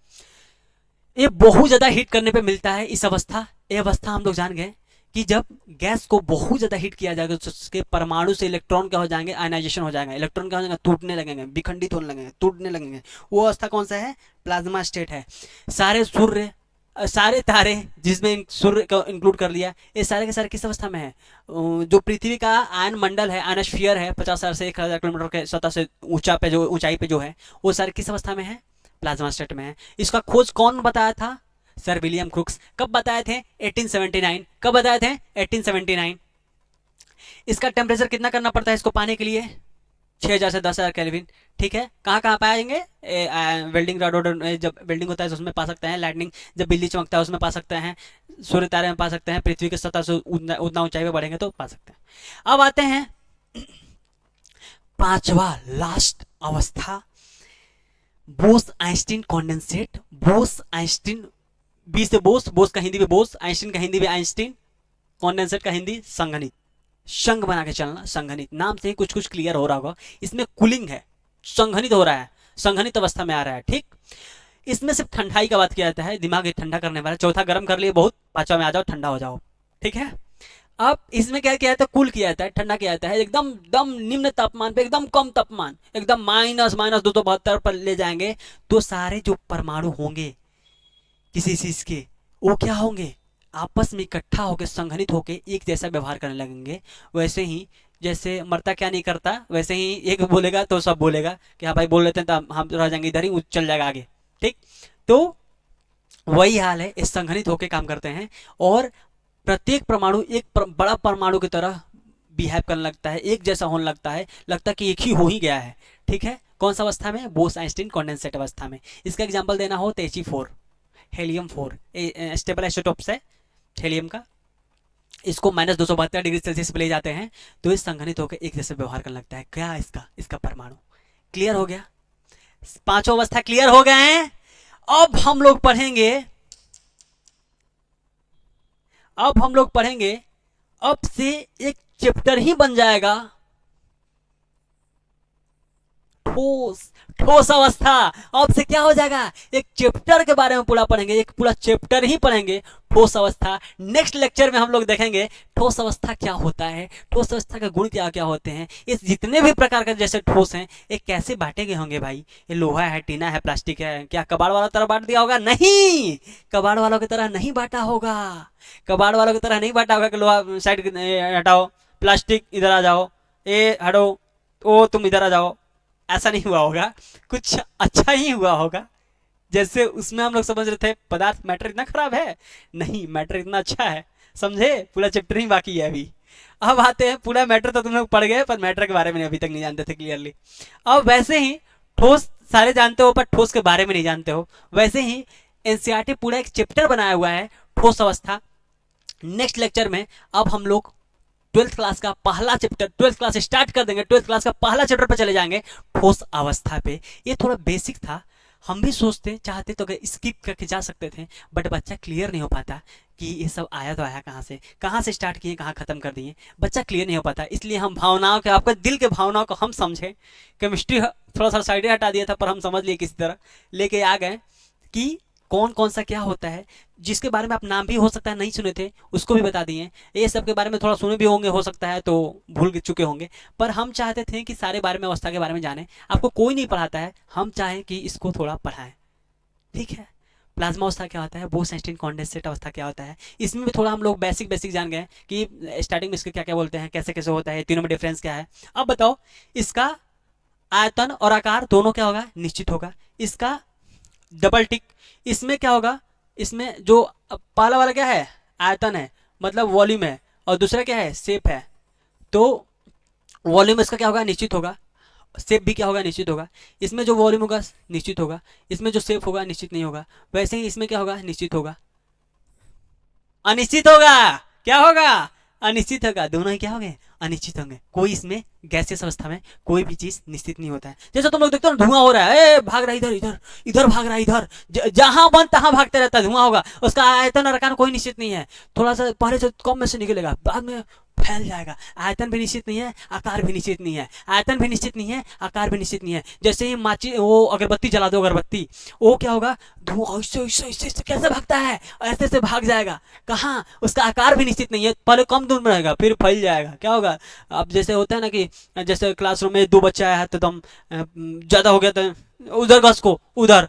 S1: ये बहुत ज्यादा हीट करने पे मिलता है इस अवस्था। ये अवस्था हम लोग जान गए कि जब गैस को बहुत ज्यादा हीट किया जाएगा तो उसके परमाणु से इलेक्ट्रॉन क्या हो जाएंगे? आयनाइजेशन हो जाएगा। इलेक्ट्रॉन क्या हो जाएगा? टूटने लगेंगे, विखंडित होने लगेंगे, टूटने लगेंगे। वो अवस्था कौन सा है? प्लाज्मा स्टेट है। सारे सूर्य, सारे तारे, जिसमें सूर्य को इंक्लूड कर लिया, ये सारे के सारे किस अवस्था में है? जो पृथ्वी का आयन मंडल है, आयनोस्फीयर है, 50,000 से 1,000 किलोमीटर के सतह से ऊंचा पे, जो ऊंचाई पे जो है, वो सारे किस अवस्था में है? प्लाज्मा स्टेट में है। इसका खोज कौन बताया था? Sir William crooks. कब बताए थे? 1879। कब बताए थे? 1879। इसका टेम्परेचर कितना करना पड़ता है इसको पाने के लिए? 6,000 से 10,000 केल्विन। ठीक है, कहाँ कहाँ पाएंगे? वेल्डिंग रॉड, जब वेल्डिंग होता है तो उसमें पा सकते हैं। लाइटनिंग, जब बिजली चमकता है उसमें पा सकते हैं। सूर्य तारे में पा सकते हैं। पृथ्वी की सतह से उतना ऊंचाई पे बढ़ेंगे तो पा सकते हैं। अब आते हैं पांचवा लास्ट अवस्था, Bose Einstein condensate. Bose Einstein, B से बोस, बोस का हिंदी में बोस, आइंस्टीन का हिंदी में आइंस्टीन, कॉन्डेंसेट का हिंदी संघनित। संघ बना के चलना, संघनित। नाम से ही कुछ कुछ क्लियर हो रहा होगा, इसमें कूलिंग है, संघनित हो रहा है, संघनित अवस्था में आ रहा है। ठीक, इसमें सिर्फ ठंडाई का बात किया जाता है, दिमाग ठंडा करने वाला। चौथा गर्म कर लिए बहुत, पांचवा में आ जाओ ठंडा हो जाओ। ठीक है? अब इसमें क्या किया जाता है? कूल किया जाता है, ठंडा किया जाता है, एकदम दम निम्न तापमान पे, एकदम कम तापमान, एकदम माइनस 272 पर ले जाएंगे तो सारे जो परमाणु होंगे किसी चीज के, वो क्या होंगे? आपस में इकट्ठा होकर संघनित होकर एक जैसा व्यवहार करने लगेंगे। वैसे ही जैसे मरता क्या नहीं करता, वैसे ही एक बोलेगा तो सब बोलेगा कि हाँ भाई बोल लेते हैं, तो हम रह जाएंगे इधर ही, चल जाएगा आगे। ठीक, तो वही हाल है, इस संघनित होकर काम करते हैं और प्रत्येक परमाणु एक बड़ा परमाणु की तरह बिहेव करने लगता है, एक जैसा होने लगता है, लगता है कि एक ही हो ही गया है। ठीक है? कौन सा अवस्था में? बोस आइंस्टीन कॉन्डेंसेट अवस्था में। इसका एग्जाम्पल देना हो तो He4, हेलियम 4 स्टेबल आइसोटोप्स है हेलियम का। इसको -272 डिग्री सेल्सियस पे ले जाते हैं तो इस संघनित होकर एक जैसे व्यवहार करने लगता है। क्या इसका परमाणु? क्लियर हो गया? पांचों अवस्था क्लियर हो गए हैं? अब हम लोग पढ़ेंगे, अब से एक चैप्टर ही बन जाएगा, ठोस। ठोस अवस्था। अब से क्या हो जाएगा, एक चैप्टर के बारे में पूरा पढ़ेंगे, एक पूरा चैप्टर ही पढ़ेंगे, ठोस अवस्था। नेक्स्ट लेक्चर में हम लोग देखेंगे ठोस अवस्था क्या होता है, ठोस अवस्था के गुण क्या क्या होते हैं, इस जितने भी प्रकार के जैसे ठोस हैं ये कैसे बांटे गए होंगे भाई। ये लोहा है, टीना है, प्लास्टिक है, क्या कबाड़ वाला तरह बांट दिया होगा? नहीं, कबाड़ वालों की तरह नहीं बांटा होगा। कबाड़ वालों की तरह नहीं बांटा होगा कि लोहा साइड हटाओ, प्लास्टिक इधर आ जाओ, ये हटो, ओ तुम इधर आ जाओ। ऐसा नहीं हुआ होगा, कुछ अच्छा ही हुआ होगा। जैसे उसमें हम लोग समझ रहे थे पदार्थ मैटर इतना खराब है, नहीं मैटर इतना अच्छा है। समझे, पूरा चैप्टर ही बाकी है अभी। अब आते हैं, पूरा मैटर तो तुम लोग पढ़ गए पर मैटर के बारे में अभी तक नहीं जानते थे क्लियरली। अब वैसे ही ठोस सारे जानते हो पर ठोस के बारे में नहीं जानते हो, वैसे ही एनसीईआरटी पूरा एक चैप्टर बनाया हुआ है ठोस अवस्था। नेक्स्ट लेक्चर में अब हम लोग ट्वेल्थ क्लास का पहला चैप्टर, ट्वेल्थ क्लास स्टार्ट कर देंगे, ट्वेल्थ क्लास का पहला चैप्टर पे चले जाएंगे, ठोस अवस्था पे। ये थोड़ा बेसिक था, हम भी सोचते चाहते तो स्किप करके जा सकते थे, बट बच्चा क्लियर नहीं हो पाता कि ये सब आया तो आया कहाँ से स्टार्ट किए कहाँ खत्म कर दिए, बच्चा क्लियर नहीं हो पाता। इसलिए हम भावनाओं के, आपके दिल के भावनाओं को हम समझे। केमिस्ट्री थोड़ा सा साइड हटा दिया था पर हम समझ लिए किसी तरह, लेके आ गए कि कौन कौन सा क्या होता है, जिसके बारे में आप नाम भी हो सकता है नहीं सुने थे उसको भी बता दिए। ये सब के बारे में थोड़ा सुने भी होंगे, हो सकता है तो भूल चुके होंगे, पर हम चाहते थे कि सारे बारे में, अवस्था के बारे में जाने। आपको कोई नहीं पढ़ाता है, हम चाहें कि इसको थोड़ा पढ़ाएं, ठीक है। प्लाज्मा अवस्था क्या होता है, बोस-आइंस्टीन कॉन्डेंसेट अवस्था क्या होता है, इसमें भी थोड़ा हम लोग बेसिक बेसिक जान गए कि स्टार्टिंग में इसके क्या क्या बोलते हैं, कैसे कैसे होता है, तीनों में डिफरेंस क्या है। अब बताओ, इसका आयतन और आकार दोनों क्या होगा, निश्चित होगा। इसका डबल टिक, इसमें क्या होगा, इसमें जो पहला वाला क्या है, आयतन है मतलब वॉल्यूम है, और दूसरा क्या है, शेप है। तो वॉल्यूम इसका क्या होगा, निश्चित होगा, शेप भी क्या होगा, निश्चित होगा। इसमें जो वॉल्यूम होगा निश्चित होगा, इसमें जो शेप होगा निश्चित नहीं होगा। वैसे ही इसमें क्या होगा, निश्चित होगा, अनिश्चित होगा, क्या होगा, अनिश्चित होगा। दोनों ही क्या होंगे, अनिश्चित होंगे। कोई इसमें गैसियस अवस्था में कोई भी चीज निश्चित नहीं होता है। जैसे तुम लोग देखते हो ना, धुआं हो रहा है, भाग रहा है इधर इधर, इधर भाग रहा है इधर, जहां बंद तहां भागते रहता है, धुआं होगा, उसका आयतन और आकार कोई निश्चित नहीं है। थोड़ा सा पहले से कम में से निकलेगा, बाद में फैल जाएगा। आयतन भी निश्चित नहीं है, आकार भी निश्चित नहीं है, आयतन भी निश्चित नहीं है, आकार भी निश्चित नहीं है। जैसे ही माची वो अगरबत्ती जला दो, अगरबत्ती, वो क्या होगा, धुआं ऐसे ऐसे ऐसे कैसे भागता है, ऐसे ऐसे भाग जाएगा। कहाँ, उसका आकार भी निश्चित नहीं है, पहले कम दूर में रहेगा फिर फैल जाएगा। क्या होगा, अब जैसे होता है ना कि जैसे क्लासरूम में दो बच्चा आया है तो दम ज्यादा हो गया तो उधर घस को, उधर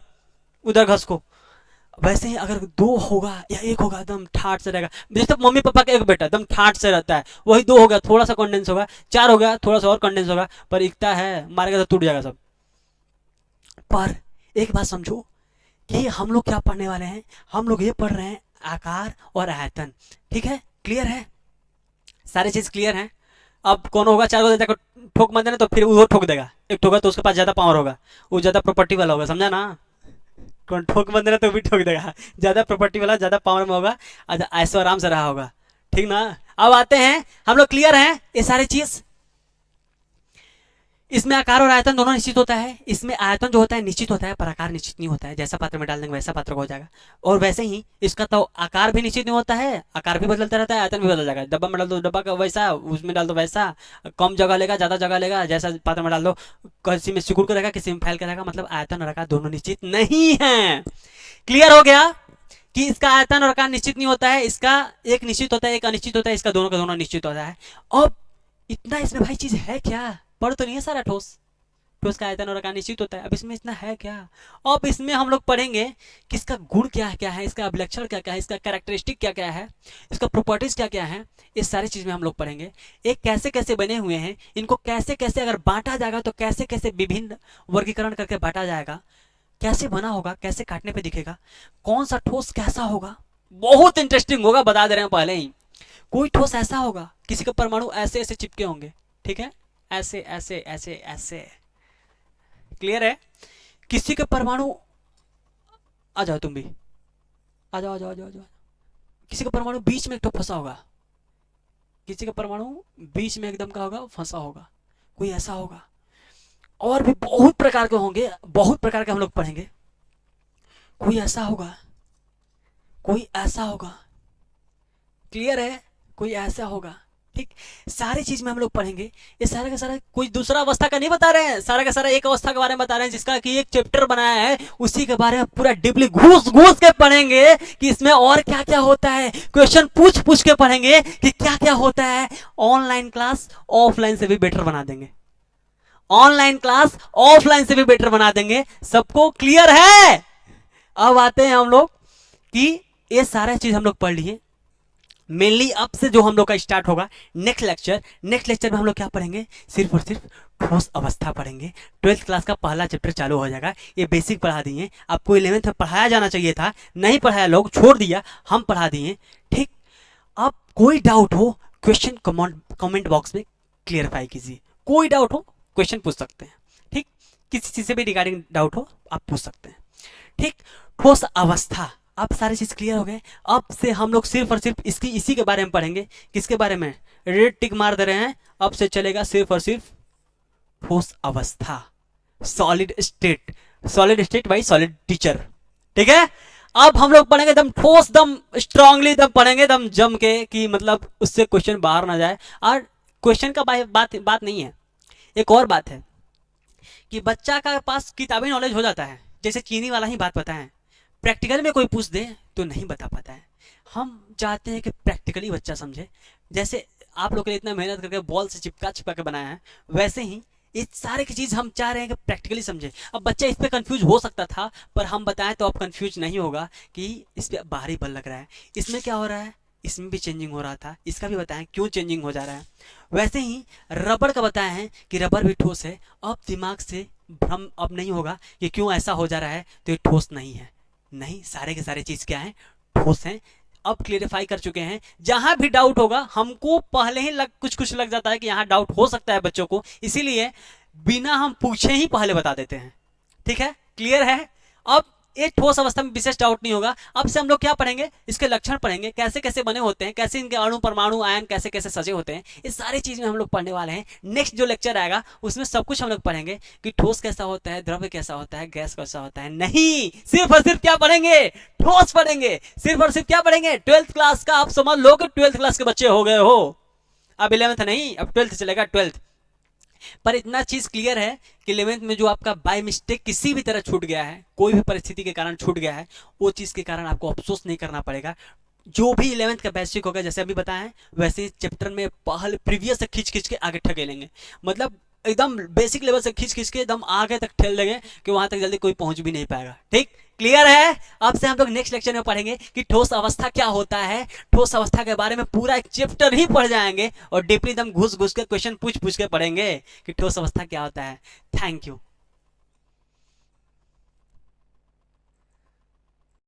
S1: उधर घस को। वैसे ही अगर दो होगा या एक होगा एकदम ठाट से रहेगा। जैसे मम्मी पापा का एक बेटा एकदम ठाट से रहता है, वही दो हो गया थोड़ा सा कंडेंस होगा, चार हो गया थोड़ा सा और कंडेंस होगा, पर इकता है मारेगा तो टूट जाएगा सब। पर एक बात समझो कि हम लोग क्या पढ़ने वाले हैं, हम लोग ये पढ़ रहे हैं आकार और आयतन, ठीक है, क्लियर है, सारी चीज क्लियर है। अब कौन होगा, चार को देखो ठोक मत देना तो फिर वो ठोक देगा, एक ठोका तो उसके पास ज्यादा पावर होगा, वो ज्यादा प्रॉपर्टी वाला होगा, समझा ना। कौन ठोक मत देना तो भी ठोक देगा, ज्यादा प्रॉपर्टी वाला ज्यादा पावर में होगा, ऐसे आराम से रहा होगा, ठीक ना। अब आते हैं, हम लोग क्लियर हैं ये सारी चीज। इसमें आकार और आयतन दोनों निश्चित होता है। इसमें आयतन जो होता है निश्चित होता है पर आकार निश्चित नहीं होता है, जैसा पात्र में डाल देंगे वैसा पात्र हो जाएगा। और वैसे ही इसका तो आकार भी निश्चित नहीं होता है, आकार भी बदलता रहता है, आयतन भी बदल जाएगा। डब्बा में डाल दो डब्बा का वैसा, उसमें डाल दो वैसा, कम जगह लेगा ज्यादा जगह लेगा, जैसा पात्र में डाल दो, किसी में सिकुड़ कर रहेगा किसी में फैल कर रहेगा, मतलब आयतन और आकार दोनों निश्चित नहीं है। क्लियर हो गया कि इसका आयतन और आकार निश्चित नहीं होता है, इसका एक निश्चित होता है एक अनिश्चित होता है, इसका दोनों का दोनों निश्चित होता है। अब इतना इसमें भाई चीज है क्या, पढ़ तो नहीं है सारा ठोस, तो उसका आयतन और आकार निश्चित होता है। अब इसमें इतना है क्या, अब इसमें हम लोग पढ़ेंगे कि इसका गुण क्या क्या है, इसका अभिलक्षण क्या क्या है, इसका कैरेक्टरिस्टिक क्या क्या है, इसका प्रॉपर्टीज क्या क्या है, इस सारी चीज में हम लोग पढ़ेंगे। एक कैसे कैसे बने हुए हैं, इनको कैसे कैसे अगर बांटा जाएगा तो कैसे कैसे विभिन्न वर्गीकरण करके बांटा जाएगा, कैसे बना होगा, कैसे काटने पे दिखेगा, कौन सा ठोस कैसा होगा, बहुत इंटरेस्टिंग होगा, बता दे रहे हैं पहले ही। कोई ठोस ऐसा होगा किसी के परमाणु ऐसे ऐसे चिपके होंगे, ठीक है, ऐसे ऐसे ऐसे ऐसे, क्लियर है। किसी के परमाणु, आ जाओ तुम भी, आ जाओ आ जाओ आ जाओ आ जाओ। किसी का परमाणु बीच में एक तो फंसा होगा, किसी का परमाणु बीच में एकदम का होगा फंसा होगा, कोई ऐसा होगा। और भी बहुत प्रकार के होंगे, बहुत प्रकार के हम लोग पढ़ेंगे। कोई ऐसा होगा, कोई ऐसा होगा, क्लियर है, कोई ऐसा होगा, ठीक, सारी चीज में हम लोग पढ़ेंगे। ये सारा का सारा कोई दूसरा अवस्था का नहीं बता रहे हैं, सारा का सारा एक अवस्था के बारे में बता रहे हैं जिसका कि एक चैप्टर बनाया है, उसी के बारे में पूरा डीपली घूस घूस के पढ़ेंगे कि इसमें और क्या क्या होता है, क्वेश्चन पूछ पूछ के पढ़ेंगे कि क्या क्या होता है। ऑनलाइन क्लास ऑफलाइन से भी बेटर बना देंगे, ऑनलाइन क्लास ऑफलाइन से भी बेटर बना देंगे। सबको क्लियर है? अब आते हैं हम लोग कि ये सारा चीज हम लोग पढ़ लिए। मेनली अब से जो हम लोग का स्टार्ट होगा नेक्स्ट लेक्चर, नेक्स्ट लेक्चर में हम लोग क्या पढ़ेंगे, सिर्फ और सिर्फ ठोस अवस्था पढ़ेंगे। 12th क्लास का पहला चैप्टर चालू हो जाएगा। ये बेसिक पढ़ा दिए, आपको 11th में पढ़ाया जाना चाहिए था, नहीं पढ़ाया, लोग छोड़ दिया, हम पढ़ा दिए। ठीक, अब कोई डाउट हो क्वेश्चन कमेंट बॉक्स में क्लियरफाई कीजिए, कोई डाउट हो क्वेश्चन पूछ सकते हैं। ठीक, किसी चीज से भी रिगार्डिंग डाउट हो आप पूछ सकते हैं। ठीक, ठोस अवस्था, अब सारी चीज क्लियर हो गए। अब से हम लोग सिर्फ और सिर्फ इसी के बारे में पढ़ेंगे। किसके बारे में? रेड टिक मार दे रहे हैं। अब से चलेगा सिर्फ और सिर्फ ठोस अवस्था, solid state, solid state by solid teacher. ठीक है, अब हम लोग पढ़ेंगे दम ठोस, दम स्ट्रांगली, दम पढ़ेंगे दम जम के, कि मतलब उससे क्वेश्चन बाहर ना जाए। और क्वेश्चन का बात नहीं है, एक और बात है कि बच्चा का पास किताबी नॉलेज हो जाता है, जैसे चीनी वाला ही बात बताएं, प्रैक्टिकल में कोई पूछ दे तो नहीं बता पाता है। हम चाहते हैं कि प्रैक्टिकली बच्चा समझे। जैसे आप लोग के लिए इतना मेहनत करके बॉल से चिपका चिपका के बनाया है, वैसे ही इस सारे की चीज हम चाह रहे हैं कि प्रैक्टिकली समझे। अब बच्चा इस पे कंफ्यूज हो सकता था, पर हम बताएं तो अब कंफ्यूज नहीं होगा कि इस पे बाहरी बल लग रहा है, इसमें क्या हो रहा है, इसमें भी चेंजिंग हो रहा था, इसका भी बताएं क्यों चेंजिंग हो जा रहा है। वैसे ही रबड़ का बताया है कि रबड़ भी ठोस है। अब दिमाग से भ्रम अब नहीं होगा कि क्यों ऐसा हो जा रहा है, तो ये ठोस नहीं है। नहीं, सारे के सारे चीज क्या है, ठोस हैं। अब क्लियरिफाई कर चुके हैं। जहां भी डाउट होगा, हमको पहले ही कुछ लग जाता है कि यहां डाउट हो सकता है बच्चों को, इसीलिए बिना हम पूछे ही पहले बता देते हैं। ठीक है, क्लियर है? अब ये ठोस अवस्था में विशेष डाउट नहीं होगा। अब से हम लोग क्या पढ़ेंगे, इसके लक्षण पढ़ेंगे, कैसे कैसे बने होते हैं, कैसे इनके अणु परमाणु आयन कैसे कैसे सजे होते हैं, ये सारी चीज में हम लोग पढ़ने वाले हैं। नेक्स्ट जो लेक्चर आएगा उसमें सब कुछ हम लोग पढ़ेंगे कि ठोस कैसा होता है, द्रव्य कैसा होता है, गैस कैसा होता है। नहीं, सिर्फ और सिर्फ क्या पढ़ेंगे, ठोस पढ़ेंगे। सिर्फ और सिर्फ क्या पढ़ेंगे, 12th क्लास का। आप समझ लो कि 12th क्लास के बच्चे हो गए हो, अब 11th नहीं, अब 12th चलेगा, 12th। पर इतना चीज क्लियर है कि 11th में जो आपका बाय मिस्टेक किसी भी तरह छूट गया है, कोई भी परिस्थिति के कारण छूट गया है, वो चीज के कारण आपको अफसोस नहीं करना पड़ेगा। जो भी 11th का बेसिक होगा, जैसे अभी बताया है, वैसे ही चैप्टर में पहले प्रीवियस से खींच खींच के आगे ठकेलेंगे। मतलब एकदम बेसिक लेवल से खींच खींच के एकदम आगे तक ठेल देंगे कि वहां तक जल्दी कोई पहुंच भी नहीं पाएगा। ठीक, क्लियर है? अब से हम लोग नेक्स्ट लेक्चर में पढ़ेंगे कि ठोस अवस्था क्या होता है। ठोस अवस्था के बारे में पूरा एक चैप्टर ही पढ़ जाएंगे और डीपली एकदम घुस घुस के क्वेश्चन पूछ पूछ के पढ़ेंगे कि ठोस अवस्था क्या होता है। Thank you.